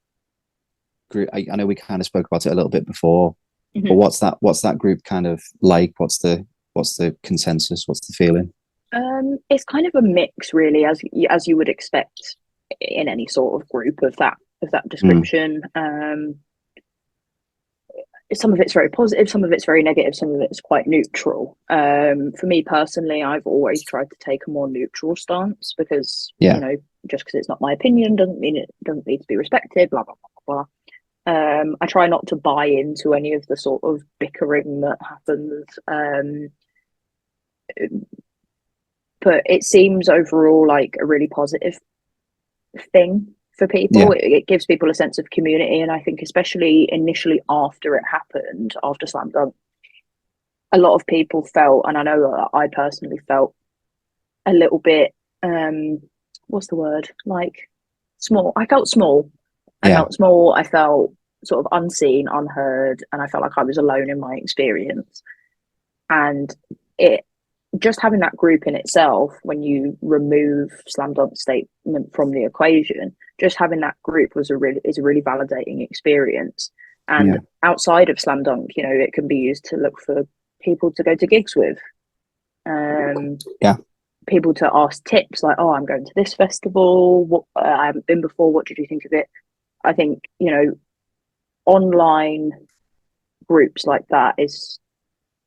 group? I know we kind of spoke about it a little bit before, but what's that group kind of like? What's the consensus? What's the feeling? It's kind of a mix, really, as you would expect in any sort of group of that description. Some of it's very positive, some of it's very negative, some of it's quite neutral. For me personally, I've always tried to take a more neutral stance, because you know, just because it's not my opinion doesn't mean it doesn't need to be respected, blah blah blah blah. I try not to buy into any of the sort of bickering that happens, but it seems overall like a really positive thing for people. It gives people a sense of community, and I think especially initially after it happened, after Slam Dunk, a lot of people felt, and I know that I personally felt, a little bit what's the word, like small. I felt small. I felt sort of unseen, unheard, and I felt like I was alone in my experience. And it just having that group in itself, when you remove Slam Dunk's statement from the equation, just having that group is a really validating experience. And outside of Slam Dunk, you know, it can be used to look for people to go to gigs with. People to ask tips, like, oh, I'm going to this festival, I haven't been before, what did you think of it? I think, you know, online groups like that is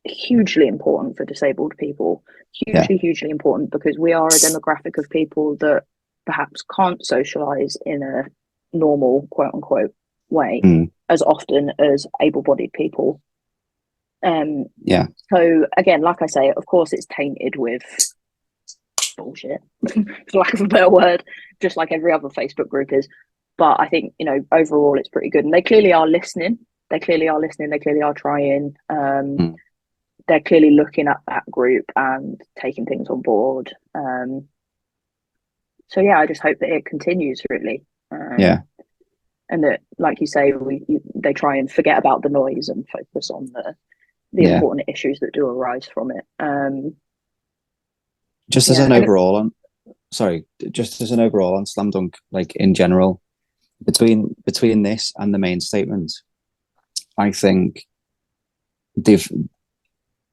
hugely important for disabled people. Hugely important, because we are a demographic of people that perhaps can't socialize in a normal quote unquote way Mm. as often as able-bodied people. Yeah. So again, like I say, of course it's tainted with bullshit, for lack of a better word, just like every other Facebook group is. But I think, you know, overall it's pretty good. And they clearly are listening. They clearly are listening. They clearly are trying. They're clearly looking at that group and taking things on board. So yeah, I just hope that it continues, really. Yeah. And that, like you say, they try and forget about the noise and focus on the Yeah. important issues that do arise from it. Just as Yeah, an and overall on, sorry, just as an overall on Slam Dunk, like in general, between this and the main statement, I think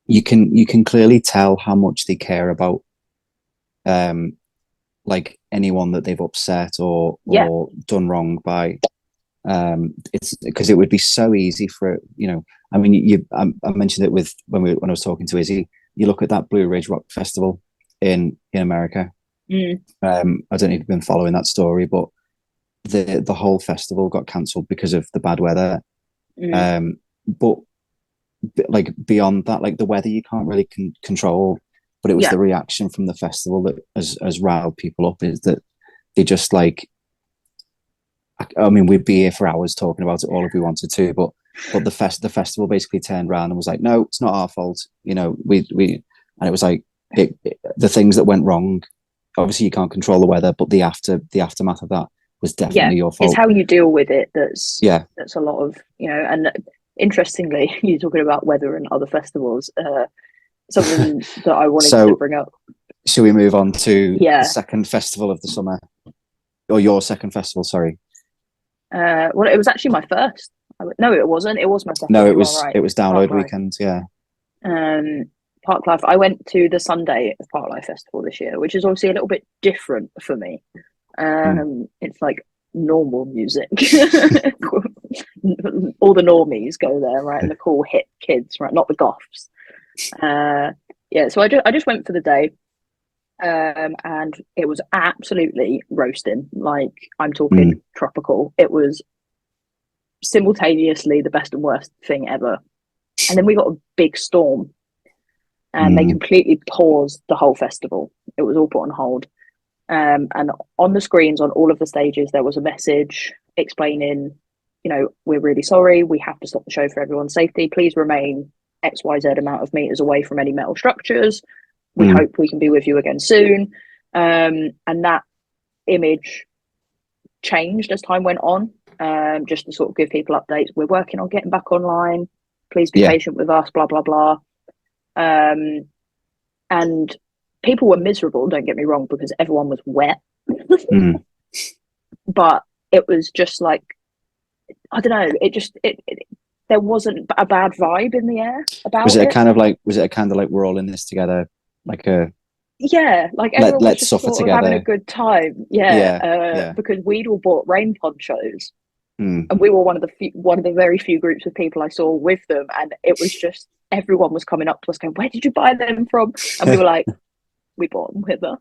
you can clearly tell how much they care about like anyone that they've upset or Yeah. done wrong by. It's because it would be so easy for, you know, I mean, I mentioned it with when I was talking to Izzy. You look at that Blue Ridge Rock Festival in America. I don't know if you've been following that story, but the whole festival got cancelled because of the bad weather. But like beyond that, like the weather you can't really control, but it was the reaction from the festival that has riled people up. Is that they just like, I mean, we'd be here for hours talking about it all if we wanted to, but the festival basically turned around and was like, no, it's not our fault. You know, we and it was like the things that went wrong. Obviously, you can't control the weather, but the aftermath of that was definitely your fault. It's how you deal with it. That's a lot of, you know. And interestingly, you're talking about weather and other festivals. Something that I wanted to bring up. Should we move on to the second festival of the summer, or your second festival? Sorry. Well, it was actually my first. No, it wasn't. It was my second. No, it was. Right. It was Download Weekend. Yeah. Parklife. I went to the Sunday of Parklife Festival this year, which is obviously a little bit different for me. It's like normal music. All the normies go there, right? And the cool hip kids, right? Not the goths. So I just went for the day. And it was absolutely roasting. Like, I'm talking tropical. It was simultaneously the best and worst thing ever. And then we got a big storm, and they completely paused the whole festival. It was all put on hold. And on the screens on all of the stages, there was a message explaining, you know, we're really sorry. We have to stop the show for everyone's safety. Please remain XYZ amount of meters away from any metal structures. We hope we can be with you again soon. And that image changed as time went on, just to sort of give people updates. We're working on getting back online. Please be patient with us, blah, blah, blah. And people were miserable, don't get me wrong, because everyone was wet. But it was just like, I don't know, there wasn't a bad vibe in the air about it. Was it a kind of like we're all in this together? Like everyone was just sort of having a good time. Because we'd all bought rain ponchos, and we were one of the very few groups of people I saw with them, and it was just everyone was coming up to us going, "Where did you buy them from?" And we were like, "We bought them with her."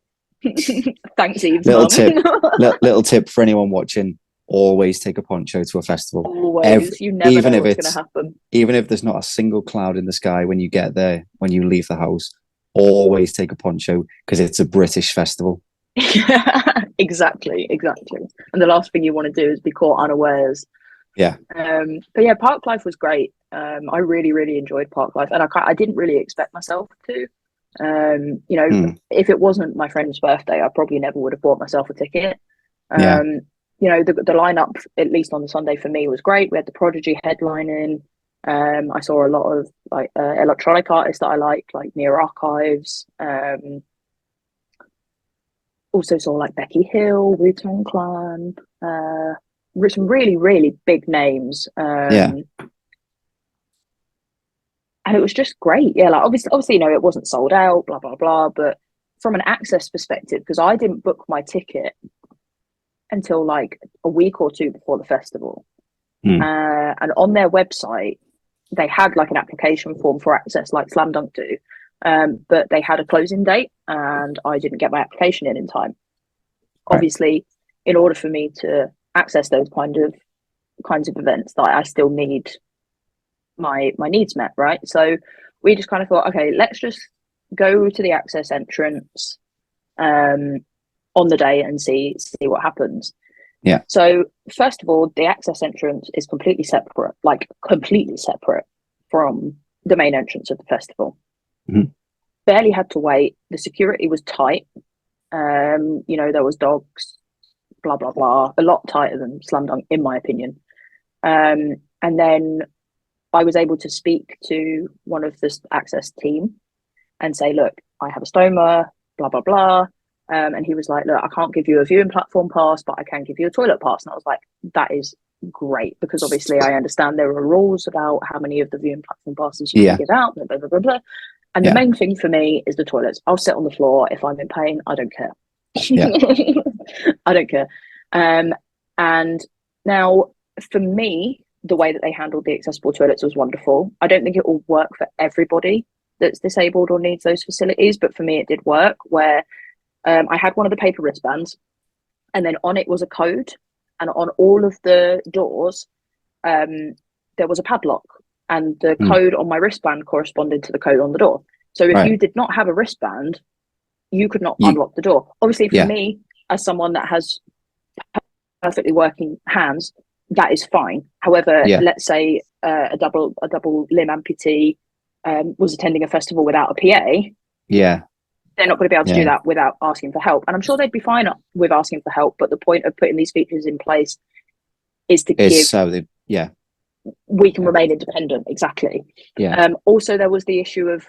Thanks, Eve. Little tip for anyone watching: always take a poncho to a festival. Always, you never know what's going to happen. Even if there's not a single cloud in the sky when you get there, when you leave the house. Always take a poncho because it's a British festival. Exactly. And the last thing you want to do is be caught unawares. Yeah. But yeah, Parklife was great. I really, really enjoyed Parklife, and I didn't really expect myself to. You know, if it wasn't my friend's birthday, I probably never would have bought myself a ticket. You know, the lineup, at least on the Sunday for me, was great. We had the Prodigy headlining. I saw a lot of like electronic artists that I like Near Archives. Also saw like Becky Hill, Wu-Tang Clan, some really, really big names. And it was just great. Yeah, like obviously, you know, it wasn't sold out, blah blah blah. But from an access perspective, because I didn't book my ticket until like a week or two before the festival, and on their website they had like an application form for access, like Slam Dunk do, but they had a closing date, and I didn't get my application in time. obviously, in order for me to access those kinds of events, that I still need my needs met, right? So we just kind of thought, okay, let's just go to the access entrance on the day and see what happens. Yeah. So first of all, the access entrance is completely separate from the main entrance of the festival. Mhm. Barely had to wait. The security was tight. There was dogs, blah blah blah, a lot tighter than Slam Dunk, in my opinion. And then I was able to speak to one of the access team and say, look, I have a stoma, blah blah blah. And he was like, look, I can't give you a viewing platform pass, but I can give you a toilet pass. And I was like, that is great, because obviously I understand there are rules about how many of the viewing platform passes you can give out, blah, blah, blah, blah, blah. And the main thing for me is the toilets. I'll sit on the floor if I'm in pain. I don't care. I don't care. And now for me, the way that they handled the accessible toilets was wonderful. I don't think it will work for everybody that's disabled or needs those facilities, but for me it did work, where I had one of the paper wristbands, and then on it was a code, and on all of the doors there was a padlock, and the code on my wristband corresponded to the code on the door. So if you did not have a wristband, you could not unlock the door. Obviously for me, as someone that has perfectly working hands, that is fine. However, let's say a double limb amputee was attending a festival without a PA, they're not going to be able to do that without asking for help. And I'm sure they'd be fine with asking for help, but the point of putting these features in place is to we can remain independent. Exactly. Also, there was the issue of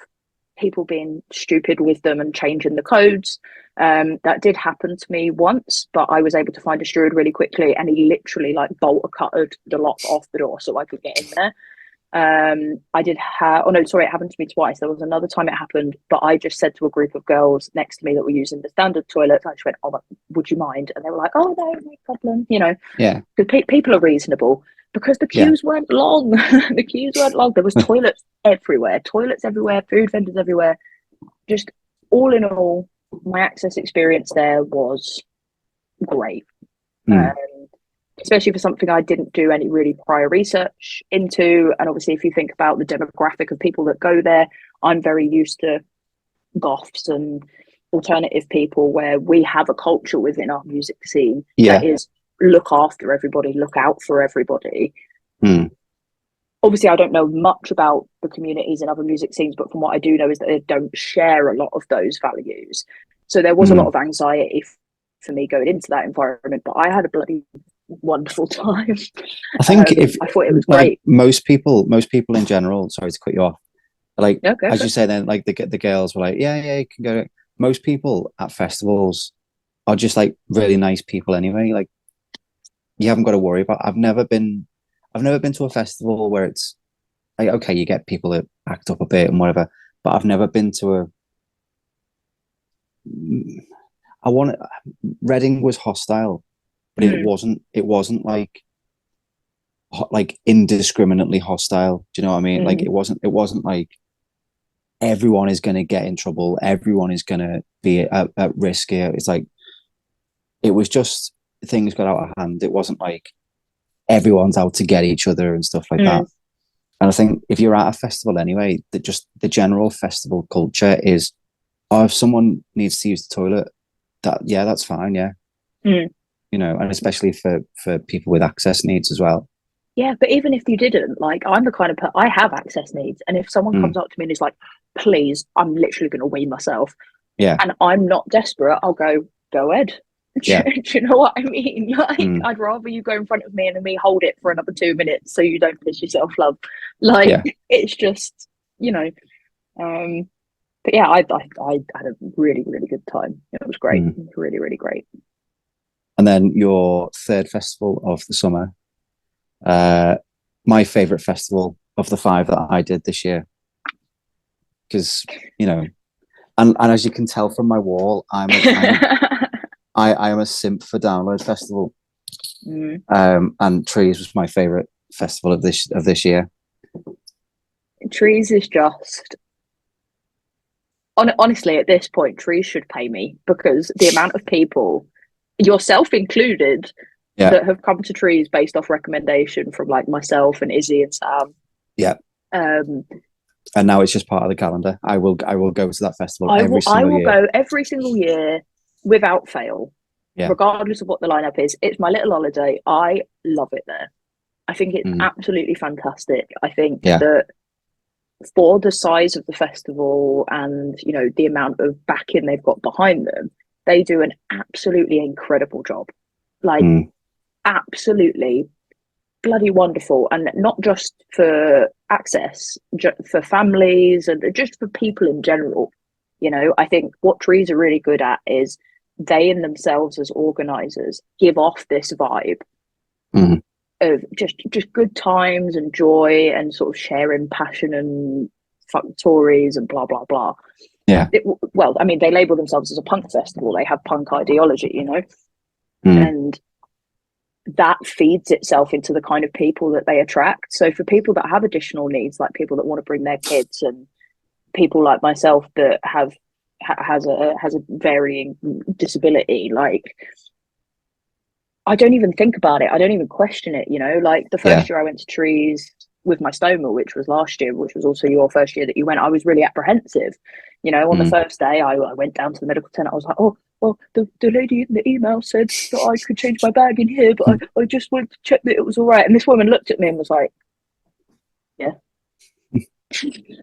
people being stupid with them and changing the codes. That did happen to me once, but I was able to find a steward really quickly, and he literally like bolt cutted the lock off the door so I could get in there. It happened to me twice. There was another time it happened, but I just said to a group of girls next to me that were using the standard toilets, I just went, oh, would you mind? And they were like, oh no, no problem, because people are reasonable, because the queues weren't long. The queues weren't long. There was toilets everywhere, food vendors everywhere. Just all in all, my access experience there was great. Especially for something I didn't do any really prior research into. And obviously, if you think about the demographic of people that go there, I'm very used to goths and alternative people, where we have a culture within our music scene that is look after everybody, look out for everybody. Obviously, I don't know much about the communities in other music scenes, but from what I do know is that they don't share a lot of those values. So there was a lot of anxiety for me going into that environment, but I had a bloody wonderful time. I think I thought it was like great. most people in general, sorry to cut you off, like as you say, then like the girls were like, yeah, you can go. Most people at festivals are just like really nice people anyway. Like you haven't got to worry about. I've never been to a festival where it's like, okay, you get people that act up a bit and whatever, but I've never been to Reading was hostile, but it wasn't like indiscriminately hostile. Do you know what I mean? Like it wasn't like everyone is going to get in trouble, everyone is going to be at risk here. It's like it was just things got out of hand. It wasn't like everyone's out to get each other and stuff like that. And I think if you're at a festival anyway, that just the general festival culture is, oh, if someone needs to use the toilet, that's fine, and especially for people with access needs as well. Yeah, but even if you didn't, like, I'm the kind of I have access needs, and if someone comes up to me and is like, please, I'm literally going to wee myself, and I'm not desperate, I'll go ahead. Do you know what I mean? Like, I'd rather you go in front of me and me hold it for another 2 minutes so you don't piss yourself, love. Like, it's just, but yeah, I had a really, really good time. It was great. It was really, really great. And then your third festival of the summer, my favorite festival of the 5 that I did this year, because and as you can tell from my wall, I am a simp for Download Festival. And Trees was my favorite festival of this year. Trees is just honestly, at this point, Trees should pay me, because the amount of people yourself included, Yeah. that have come to Trees based off recommendation from like myself and Izzy and Sam. Yeah. Um, And now it's just part of the calendar. I will go to that festival I every will single year. go every single year without fail, Yeah. regardless of what the lineup is. It's my little holiday. I love it there. I think it's absolutely fantastic. I think that for the size of the festival and, you know, the amount of backing they've got behind them, they do an absolutely incredible job. Like, absolutely bloody wonderful. And not just for access, for families and just for people in general. You know, I think what Trees are really good at is they in themselves as organisers give off this vibe of just good times and joy and sort of sharing passion and fuck stories and blah blah blah. Yeah. Well, I mean, they label themselves as a punk festival. They have punk ideology, you know, and that feeds itself into the kind of people that they attract. So for people that have additional needs, like people that want to bring their kids, and people like myself that has a varying disability, like, I don't even think about it. I don't even question it, you know. Like the first year I went to Trees with my stoma, which was last year, which was also your first year that you went, I was really apprehensive. You know, on the first day I went down to the medical tent. I was like, oh, well, the lady in the email said that I could change my bag in here, but I just wanted to check that it was all right. And this woman looked at me and was like, yeah.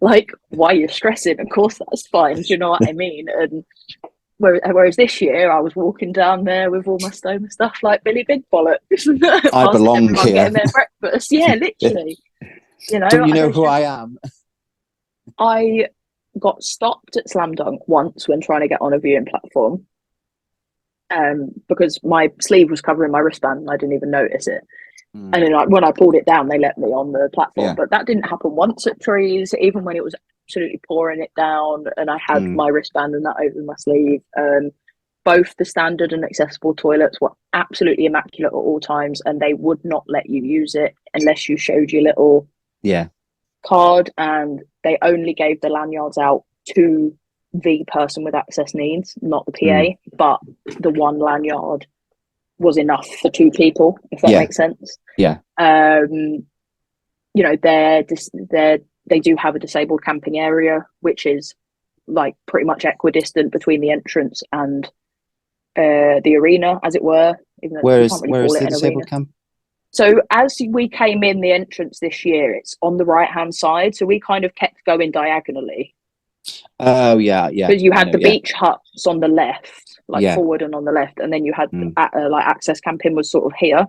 Like, why are you stressing? Of course that's fine. Do you know what I mean? And whereas this year I was walking down there with all my stoma stuff like Billy Big Bollocks. I belong here. Getting their breakfast. Yeah, literally. You know, don't you know who I am? I got stopped at Slam Dunk once when trying to get on a viewing platform, because my sleeve was covering my wristband and I didn't even notice it. And then when I pulled it down, they let me on the platform. But that didn't happen once at Trees, even when it was absolutely pouring it down and I had my wristband and that over my sleeve. Both the standard and accessible toilets were absolutely immaculate at all times, and they would not let you use it unless you showed your little card, and they only gave the lanyards out to the person with access needs, not the PA. But the one lanyard was enough for two people, if that makes sense. You know, they do have a disabled camping area, which is like pretty much equidistant between the entrance and the arena, as it were. Even though where you is can't really call it the an disabled arena. camp? So as we came in the entrance this year, it's on the right hand side. So we kind of kept going diagonally. Oh yeah, because you had the beach huts on the left, like forward and on the left, and then you had like access camping was sort of here.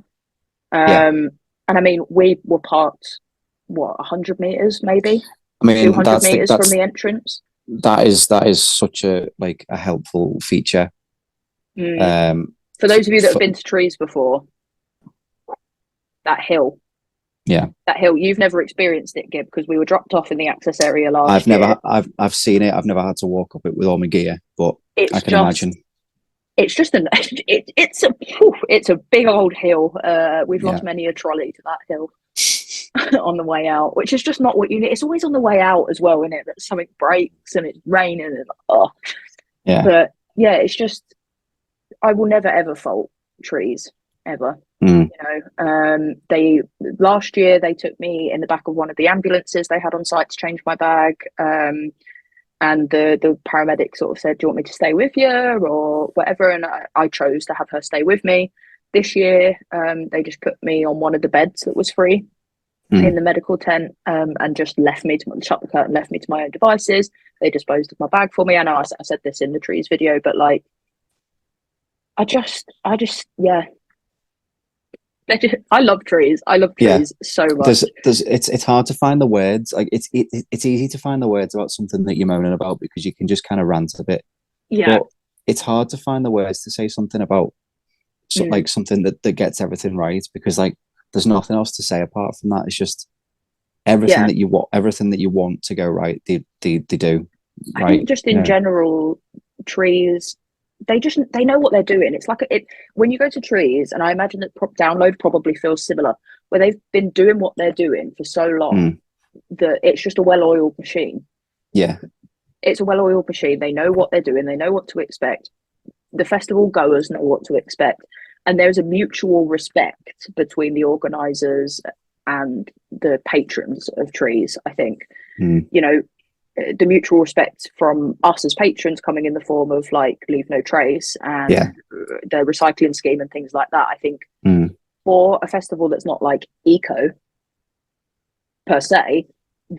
And I mean, we were parked 100 meters, maybe. I mean, 200 meters from the entrance. That is such a helpful feature. For those of you that have been to Trees before, that hill. That hill, you've never experienced it, Gib, because we were dropped off in the access area last year. I've seen it. I've never had to walk up it with all my gear, but I can imagine. It's just it's a big old hill. We've lost many a trolley to that hill on the way out, which is just not what you need. It's always on the way out as well, isn't it? That something breaks and it's raining and but yeah, it's just, I will never ever fault Trees ever. You know, they last year they took me in the back of one of the ambulances they had on site to change my bag, and the paramedic sort of said, do you want me to stay with you or whatever, and I chose to have her stay with me. This year they just put me on one of the beds that was free in the medical tent, and just left me to shut the curtain, left me to my own devices. They disposed of my bag for me. I know I said this in the Trees video, but like I just I love Trees. I love Trees so much. It's hard to find the words. Like it's easy to find the words about something that you're moaning about because you can just kind of rant a bit. But it's hard to find the words to say something about like something that gets everything right, because like there's nothing else to say apart from that. It's just everything that you want to go right, they do. Right? I think just in general, Trees, they know what they're doing. It's like when you go to Trees, and I imagine that Download probably feels similar, where they've been doing what they're doing for so long that it's just a well-oiled machine. It's a well-oiled machine. They know what they're doing. They know what to expect. the festival goers know what to expect, and there's a mutual respect between the organisers and the patrons of Trees. I think, you know, the mutual respect from us as patrons coming in the form of like Leave No Trace and the recycling scheme and things like that. I think for a festival that's not like eco per se,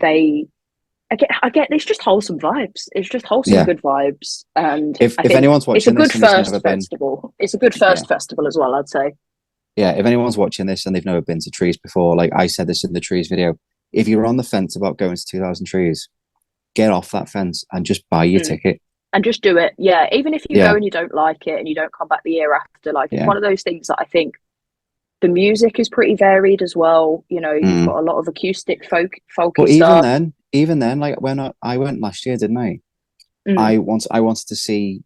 I get it's just wholesome vibes. It's just wholesome, good vibes. And if anyone's watching, it's a good this and they've first never been, festival. It's a good first festival as well, I'd say. Yeah, if anyone's watching this and they've never been to Trees before, like I said this in the Trees video, if you're on the fence about going to 2000 Trees, get off that fence and just buy your ticket. And just do it. Yeah, even if you go and you don't like it and you don't come back the year after, like it's one of those things that I think the music is pretty varied as well. You know, you've got a lot of acoustic folky but stuff. even then, like when I went last year, didn't I? I wanted to see.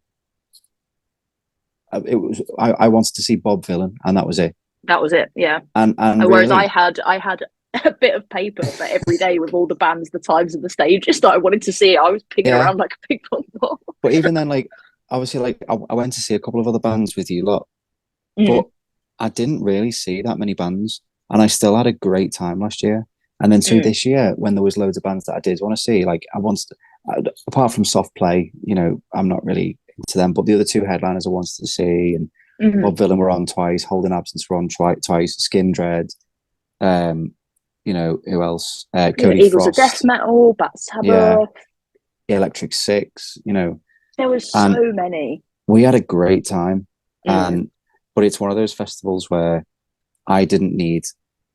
I wanted to see Bob Vylan, and that was it. That was it, yeah. And whereas really, I had a bit of paper for every day with all the bands, the times, and the stages that I wanted to see. I was picking around like a pig on the ball. But even then, like obviously, like I went to see a couple of other bands with you lot, but I didn't really see that many bands, and I still had a great time last year. And then this year, when there was loads of bands that I did want to see, like I wanted, apart from Soft Play, you know, I'm not really into them, but the other two headliners I wanted to see, and Bob Vylan were on twice, Holding Absence were on twice, Skin Dread, you know, who else? Cody Eagles Frost, of Death Metal, Bat Sabbath, Electric Six, you know. There was so many. We had a great time, but it's one of those festivals where I didn't need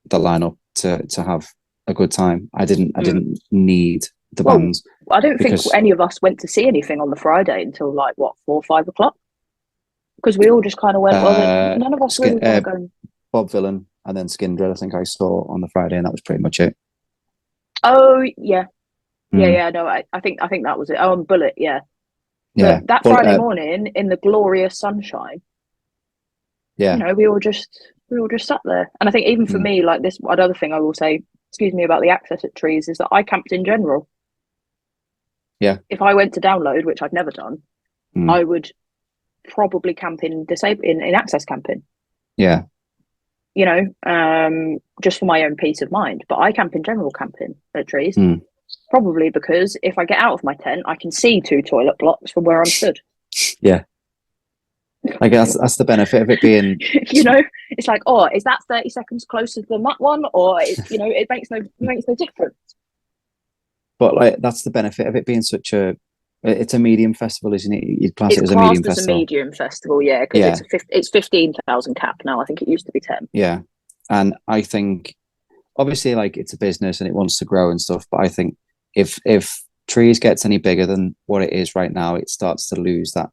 the lineup to have a good time. I didn't need the bands. I don't think any of us went to see anything on the Friday until like 4 or 5 o'clock, because we all just kind of went. Well, none of us really want to go. Bob Vylan and then Skin Dread, I think I saw on the Friday, and that was pretty much it. Oh yeah, yeah. No, I think that was it. Oh, and Bullet, yeah. But that Friday morning in the glorious sunshine, you know, we all just sat there. And I think even for me, like this, another thing I will say, excuse me, about the access at Trees is that I camped in general. Yeah. If I went to download, which I've never done, I would probably camp in access camping. Yeah. You know, just for my own peace of mind. But I camp in general camping at Trees. Probably because if I get out of my tent, I can see 2 toilet blocks from where I'm stood. Yeah. I guess that's the benefit of it being, you know, it's like, oh, is that 30 seconds closer than that one? Or, you know, it makes no difference. But like, that's the benefit of it being it's a medium festival, isn't it? You'd class it as a medium festival. It's a medium festival, yeah, because it's 15,000 cap now. I think it used to be 10. Yeah. And I think, obviously, like, it's a business and it wants to grow and stuff, but I think if Trees gets any bigger than what it is right now, it starts to lose that.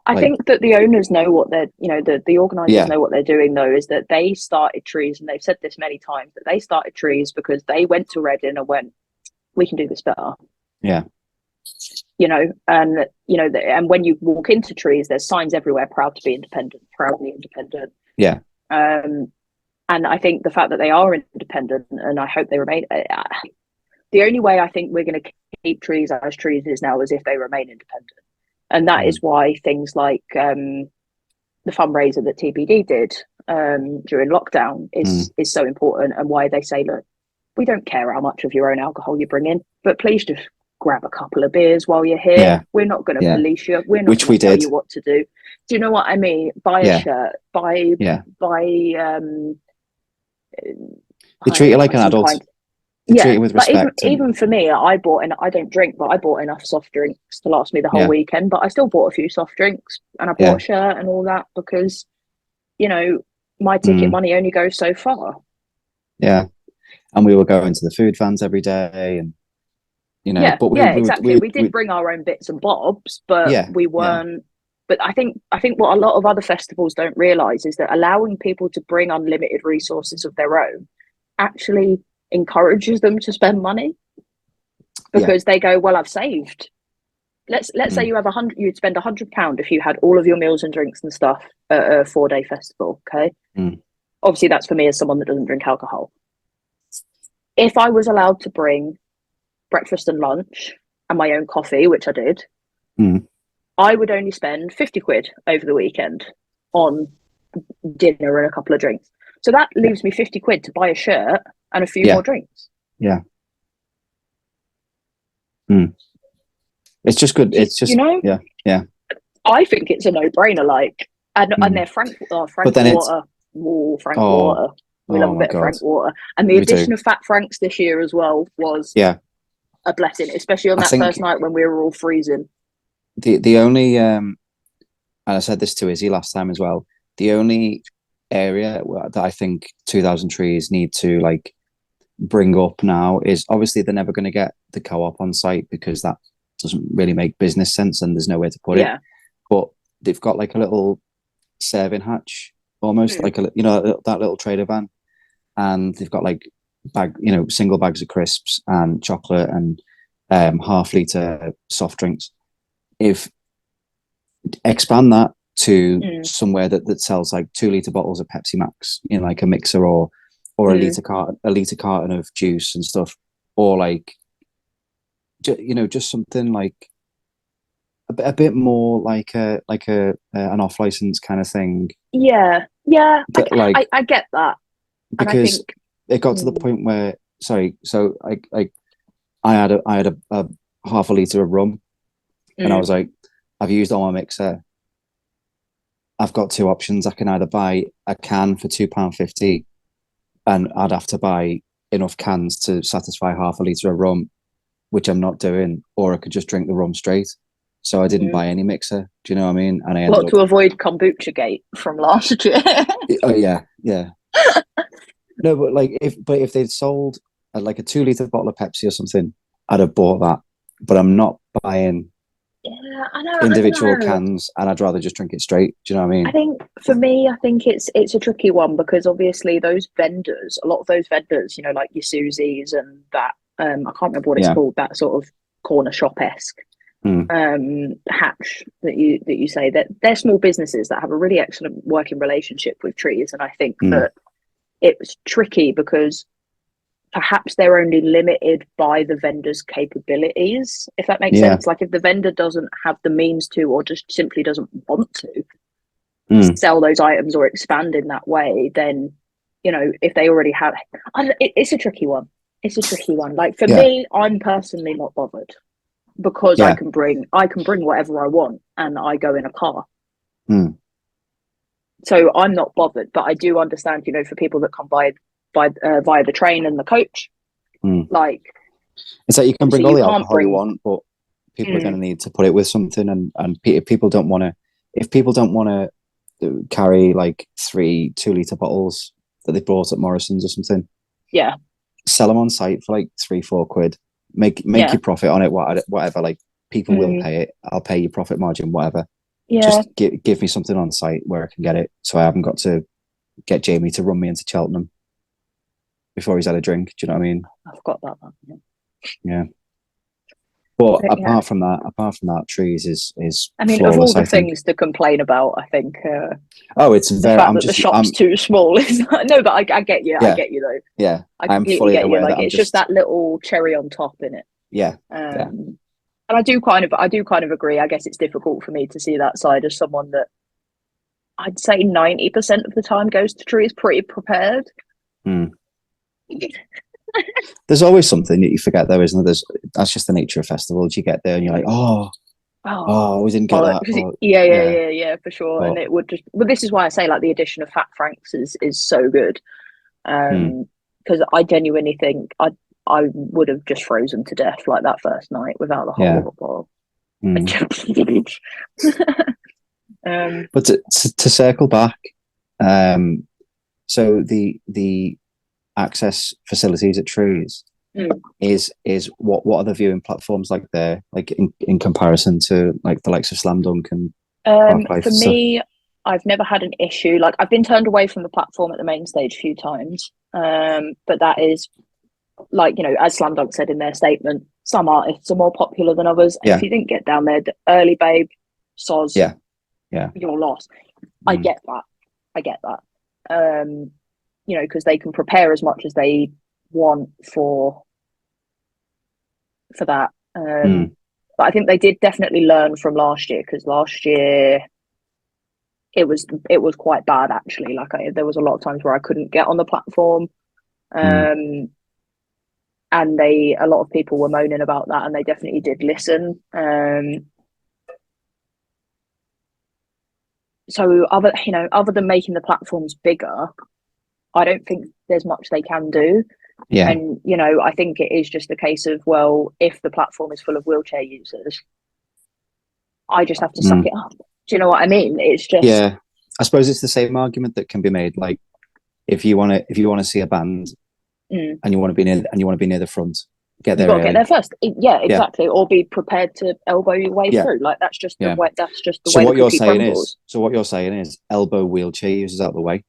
I think that the owners know what they're, you know, the organisers know what they're doing, though, is that they started Trees, and they've said this many times, that they started Trees because they went to Reading and went, we can do this better. Yeah. You know, and, you know, and when you walk into Trees, there's signs everywhere, proud to be independent, proudly independent. Yeah. And I think the fact that they are independent, and I hope they remain, the only way I think we're going to keep Trees as Trees is now is if they remain independent. And that is why things like the fundraiser that TBD did during lockdown is so important, and why they say, look, we don't care how much of your own alcohol you bring in, but please just grab a couple of beers while you're here. Yeah. We're not going to police you. We're not going to tell you what to do. Do you know what I mean? Buy a shirt. Buy. They treat you like an adult. Treat you with respect. Even for me, I don't drink, but I bought enough soft drinks to last me the whole weekend. But I still bought a few soft drinks, and I bought a shirt and all that, because, you know, my ticket money only goes so far. Yeah. And we were going to the food vans every day, and, you know, exactly. We did bring our own bits and bobs, but we weren't. But I think what a lot of other festivals don't realise is that allowing people to bring unlimited resources of their own actually encourages them to spend money, because they go, well, I've saved. Let's say you have you'd spend £100 if you had all of your meals and drinks and stuff at a 4-day festival. Okay. Obviously that's for me as someone that doesn't drink alcohol. If I was allowed to bring breakfast and lunch and my own coffee, which I did, I would only spend 50 quid over the weekend on dinner and a couple of drinks. So that leaves me 50 quid to buy a shirt and a few Yeah. more drinks. Yeah. It's just good. It's just, yeah. I think it's a no-brainer, like, and they're Frank But then it's, water. Oh, Frank oh, water. We love a my bit of God. Frank water. And the We addition do. of Fat Franks this year as well was Yeah. a blessing, especially on I that think first night when we were all freezing. the only, and I said this to Izzy last time as well, the only area that I think 2000 Trees need to like bring up now is obviously they're never going to get the co-op on site because that doesn't really make business sense and there's nowhere to put it. But they've got like a little serving hatch, almost like a, you know, that little trader van, and they've got like single bags of crisps and chocolate and half-liter soft drinks. If expand that to somewhere that sells like 2 liter bottles of Pepsi Max in like a mixer, or a liter carton of juice and stuff, or like just something like a bit more like an off license kind of thing. Yeah. I get that, because and I think it got to the point where so I had a half a liter of rum, and I was like, I've used all my mixer. I've got two options. I can either buy a can for £2.50, and I'd have to buy enough cans to satisfy half a liter of rum, which I'm not doing, or I could just drink the rum straight. So I didn't buy any mixer. Do you know what I mean? And I ended to avoid kombucha gate from last year. Oh yeah. No, but if they'd sold like a 2 liter bottle of Pepsi or something, I'd have bought that. But I'm not buying individual cans, and I'd rather just drink it straight. Do you know what I mean? I think for me, it's a tricky one because obviously those vendors, a lot of those vendors, you know, like your Susie's and that, I can't remember what it's called, that sort of corner shop-esque hatch that you say, that they're small businesses that have a really excellent working relationship with trees, and I think that it's tricky because perhaps they're only limited by the vendor's capabilities, if that makes sense. Like if the vendor doesn't have the means to, or just simply doesn't want to sell those items or expand in that way, then, you know, if they already have, it's a tricky one. Like for me, I'm personally not bothered because I can bring whatever I want, and I go in a car. So I'm not bothered, but I do understand, you know, for people that come via the train and the coach, like it's like you can bring all the alcohol you want, but people are going to need to put it with something, and if people don't want to carry like 3 2-liter bottles that they bought at Morrison's or something, sell them on site for like 3-4 quid, make your profit on it, whatever, like people will pay it. I'll pay you profit margin, whatever. Just give me something on site where I can get it, so I haven't got to get Jamie to run me into Cheltenham before he's had a drink. Do you know what I mean? I've got that. Yeah. But apart from that, trees is. I mean, flawless, of all the things to complain about, I think. It's very. The fact that the shop's too small is no, but I get you. I get you though. Yeah, I completely get you. Like it's just that little cherry on top in it. Yeah. And I do kind of agree. I guess it's difficult for me to see that side as someone that I'd say 90% of the time goes to trees pretty prepared. There's always something that you forget, though, isn't there? That's just the nature of festivals. You get there and you're like, we didn't get that. Yeah, for sure. And it would just. Well, this is why I say like the addition of Fat Franks is so good, because I genuinely think I would have just frozen to death like that first night without the whole bottle. But to circle back, so the access facilities at Trees is what are the viewing platforms like there, like in comparison to like the likes of Slam Dunk and for me, I've never had an issue. Like I've been turned away from the platform at the main stage a few times, but that is like, you know, as Slam Dunk said in their statement, some artists are more popular than others. And if you didn't get down there, the early babe, soz, you're lost. I get that. You know, because they can prepare as much as they want for that. But I think they did definitely learn from last year, because last year it was quite bad actually. Like there was a lot of times where I couldn't get on the platform, and a lot of people were moaning about that, and they definitely did listen. So other than making the platforms bigger, I don't think there's much they can do. Yeah. And I think it is just a case of, well, if the platform is full of wheelchair users, I just have to suck it up. Do you know what I mean? It's just, yeah. I suppose it's the same argument that can be made. Like, if you want to see a band and you want to be near the front, get there. You've got to get there first. Yeah, exactly. Or be prepared to elbow your way through. Like that's just the way. That's just the way. What you're saying is, elbow wheelchair users out the way.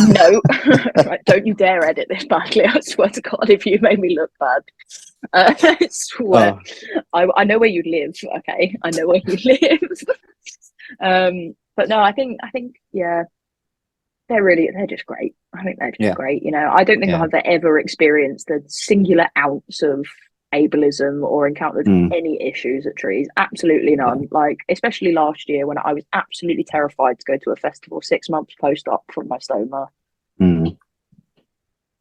No, right, don't you dare edit this badly. I swear to God, if you made me look bad. I swear. I know where you live. Okay, I know where you live. But no, I think yeah, they're just great. I think they're just great. I don't think I've ever experienced a singular ounce of ableism or encountered any issues at Trees. Absolutely none. Like, especially last year when I was absolutely terrified to go to a festival 6 months post-op from my stoma.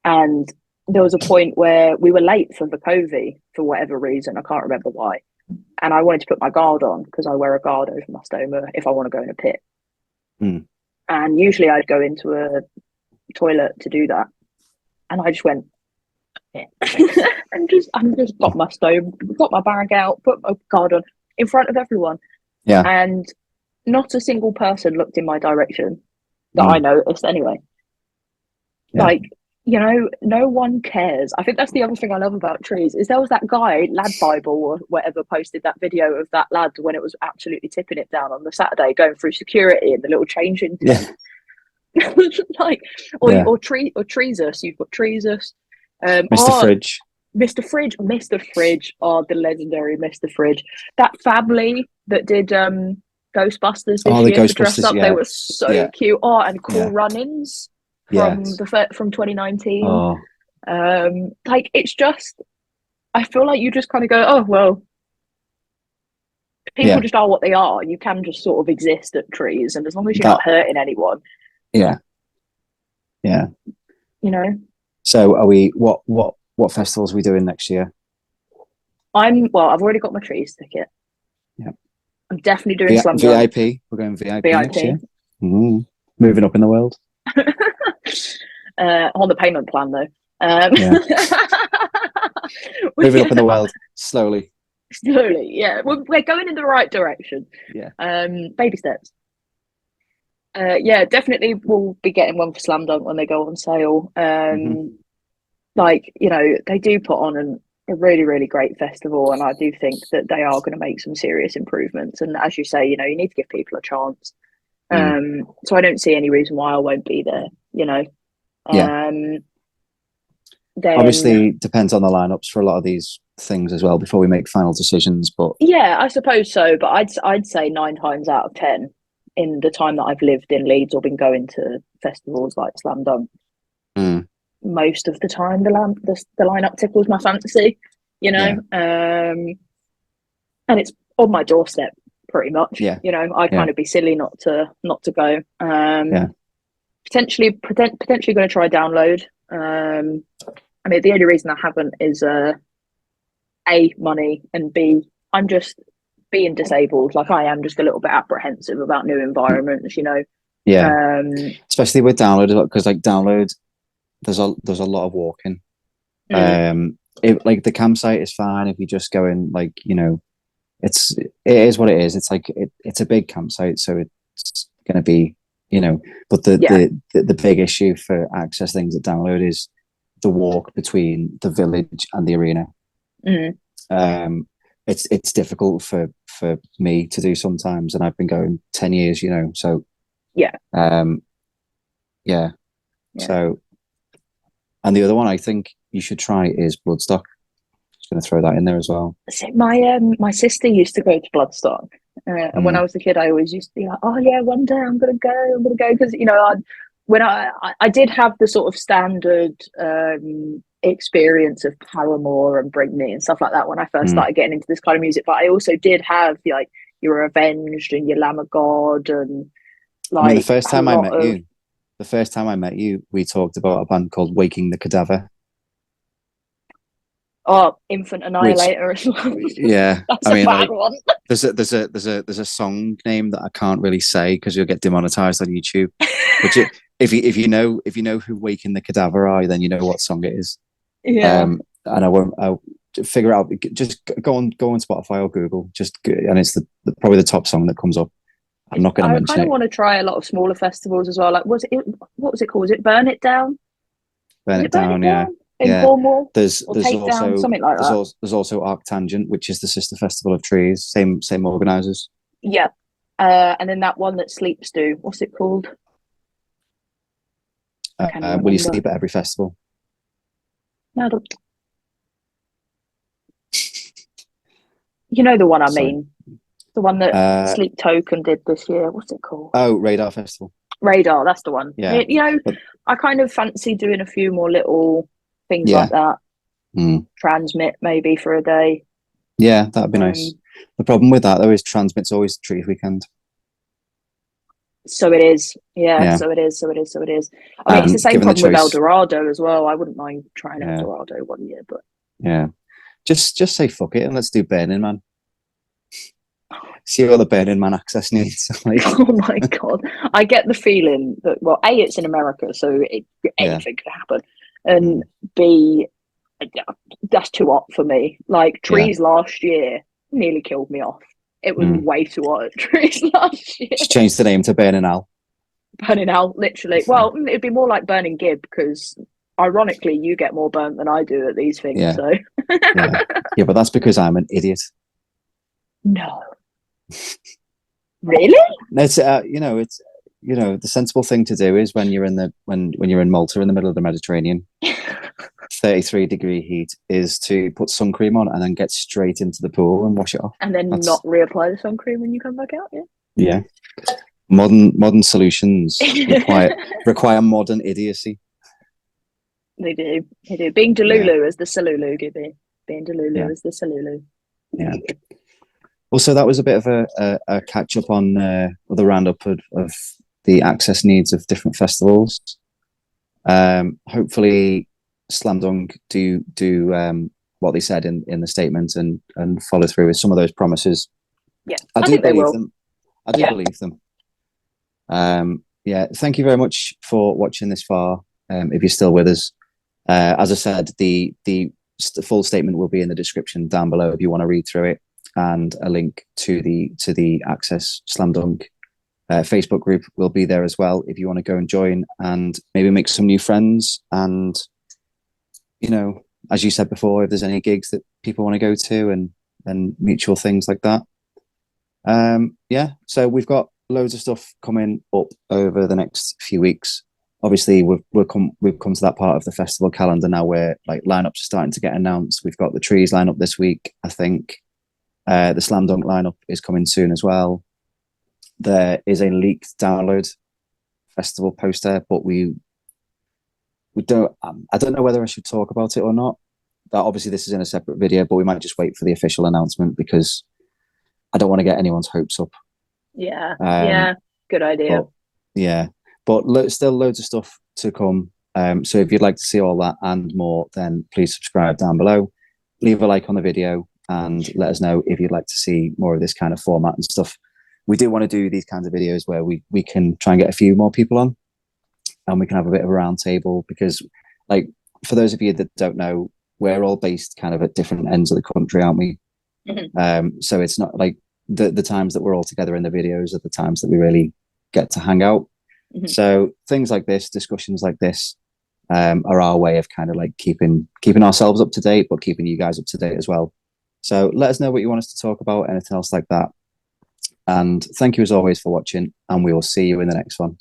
And there was a point where we were late for Vukovi for whatever reason. I can't remember why. And I wanted to put my guard on, because I wear a guard over my stoma if I want to go in a pit. And usually I'd go into a toilet to do that. And I just went, and just got my bag out, put my guard on in front of everyone. Yeah. And not a single person looked in my direction that I noticed anyway. Yeah. Like, no one cares. I think that's the other thing I love about Trees, is there was that guy, Lad Bible or whatever, posted that video of that lad when it was absolutely tipping it down on the Saturday, going through security in the little changing tent. Like, or Treesus. You've got Treesus. Mr. Fridge. Mr. Fridge. Oh, the legendary Mr. Fridge. That family that did Ghostbusters this year to dress up, they were so cute. Oh, and Cool Runnings from 2019. Oh. Like, it's just, I feel like you just kind of go, oh well, people just are what they are. You can just sort of exist at Trees, and as long as you're not hurting anyone. Yeah. So are we? What festivals are we doing next year? I've already got my Trees ticket. Yeah. I'm definitely doing Slumdog. VIP. We're going VIP next year. Moving up in the world. On the payment plan though. Moving up in the world slowly. Yeah. We're going in the right direction. Yeah. Baby steps. Definitely we'll be getting one for Slam Dunk when they go on sale. Like, they do put on a really, really great festival, and I do think that they are going to make some serious improvements. And as you say, you need to give people a chance. So I don't see any reason why I won't be there. Then obviously depends on the lineups for a lot of these things as well before we make final decisions. But yeah, I suppose so. But I'd say 9 times out of 10, in the time that I've lived in Leeds or been going to festivals like Slam Dunk, most of the time the lineup tickles my fancy, and it's on my doorstep pretty much. I'd kind of be silly not to go. Potentially going to try download. I mean, the only reason I haven't is A, money, and B, I'm just being disabled. Like, I am just a little bit apprehensive about new environments, especially with download, because like download, there's a lot of walking. Like the campsite is fine if you just go in, like, it is what it is. It's like it's a big campsite, so it's going to be, but the big issue for access things at download is the walk between the village and the arena. It's difficult for me to do sometimes, and I've been going 10 years, so so, and the other one I think you should try is Bloodstock. Just going to throw that in there as well. So my sister used to go to Bloodstock, and when I was a kid I always used to be like, oh yeah, one day I'm gonna go, because when I did have the sort of standard experience of Paramore and Bring Me and stuff like that when I first started getting into this kind of music. But I also did have like your Avenged and your Lamb of God and like. I mean, the first time I met you, we talked about a band called Waking the Cadaver. Oh, Infant Annihilator as well. Yeah, That's a bad one. There's a song name that I can't really say because you'll get demonetized on YouTube. But if you know who Waking the Cadaver are, then you know what song it is. Yeah. And I'll figure out. Just go on Spotify or Google. And it's probably the top song that comes up. I'm not going to mention it. I kind of want to try a lot of smaller festivals as well. Like, what was it called? Was it Burn It Down? Burn It Down, yeah. In Cornwall, there's also down, something like that. There's also Arctangent, which is the sister festival of Trees. Same organisers. Yeah, and then that one that Sleeps do. What's it called? Will You Sleep at Every Festival? No, I don't. You know the one I mean, the one that Sleep Token did this year. What's it called? Oh, Radar Festival. Radar, that's the one. Yeah, I kind of fancy doing a few more little things like that. Transmit maybe for a day. Yeah, that'd be nice. The problem with that though is Transmit's always Trees weekend. So it is. Yeah. So it is. I mean, it's the same problem with Eldorado as well. I wouldn't mind trying Eldorado one year, but yeah, just say fuck it and let's do Burning Man. See what the Burning Man access needs. Oh my god! I get the feeling that it's in America, so anything could happen, and B, that's too hot for me. Like Trees last year nearly killed me off. It was way too hot at Trees last year. Just change the name to Burning Al. Burning Al, literally. Well, it'd be more like Burning Gib because, ironically, you get more burnt than I do at these things. Yeah. So. Yeah, but that's because I'm an idiot. No. Really? It's the sensible thing to do is when you're in Malta in the middle of the Mediterranean, 33-degree heat, is to put sun cream on and then get straight into the pool and wash it off. And then not reapply the sun cream when you come back out, yeah. Modern solutions require modern idiocy. They do. Being Delulu as the Salulu, Gibby. Being Delulu as the Salulu. Yeah. Also, that was a bit of a catch up on the roundup of the access needs of different festivals. Hopefully, Slam Dunk do what they said in the statement and follow through with some of those promises. Yeah, I do believe them. I do believe them. Thank you very much for watching this far. If you're still with us, as I said, the full statement will be in the description down below if you want to read through it, and a link to the Access Slam Dunk Facebook group will be there as well if you want to go and join and maybe make some new friends. And as you said before, if there's any gigs that people want to go to and mutual things like that. So we've got loads of stuff coming up over the next few weeks. Obviously, we've come to that part of the festival calendar now where like lineups are starting to get announced. We've got the Trees lineup this week, I think. The Slam Dunk lineup is coming soon as well. There is a leaked download festival poster, but we don't. I don't know whether I should talk about it or not. Obviously, this is in a separate video, but we might just wait for the official announcement because I don't want to get anyone's hopes up. Yeah, good idea. But still loads of stuff to come. So if you'd like to see all that and more, then please subscribe down below. Leave a like on the video and let us know if you'd like to see more of this kind of format and stuff. We do want to do these kinds of videos where we can try and get a few more people on and we can have a bit of a round table because, like, for those of you that don't know, we're all based kind of at different ends of the country, aren't we? Mm-hmm. So it's not like the times that we're all together in the videos are the times that we really get to hang out. Mm-hmm. So things like this, discussions like this, are our way of kind of like keeping ourselves up to date, but keeping you guys up to date as well. So let us know what you want us to talk about, anything else like that. And thank you as always for watching, and we will see you in the next one.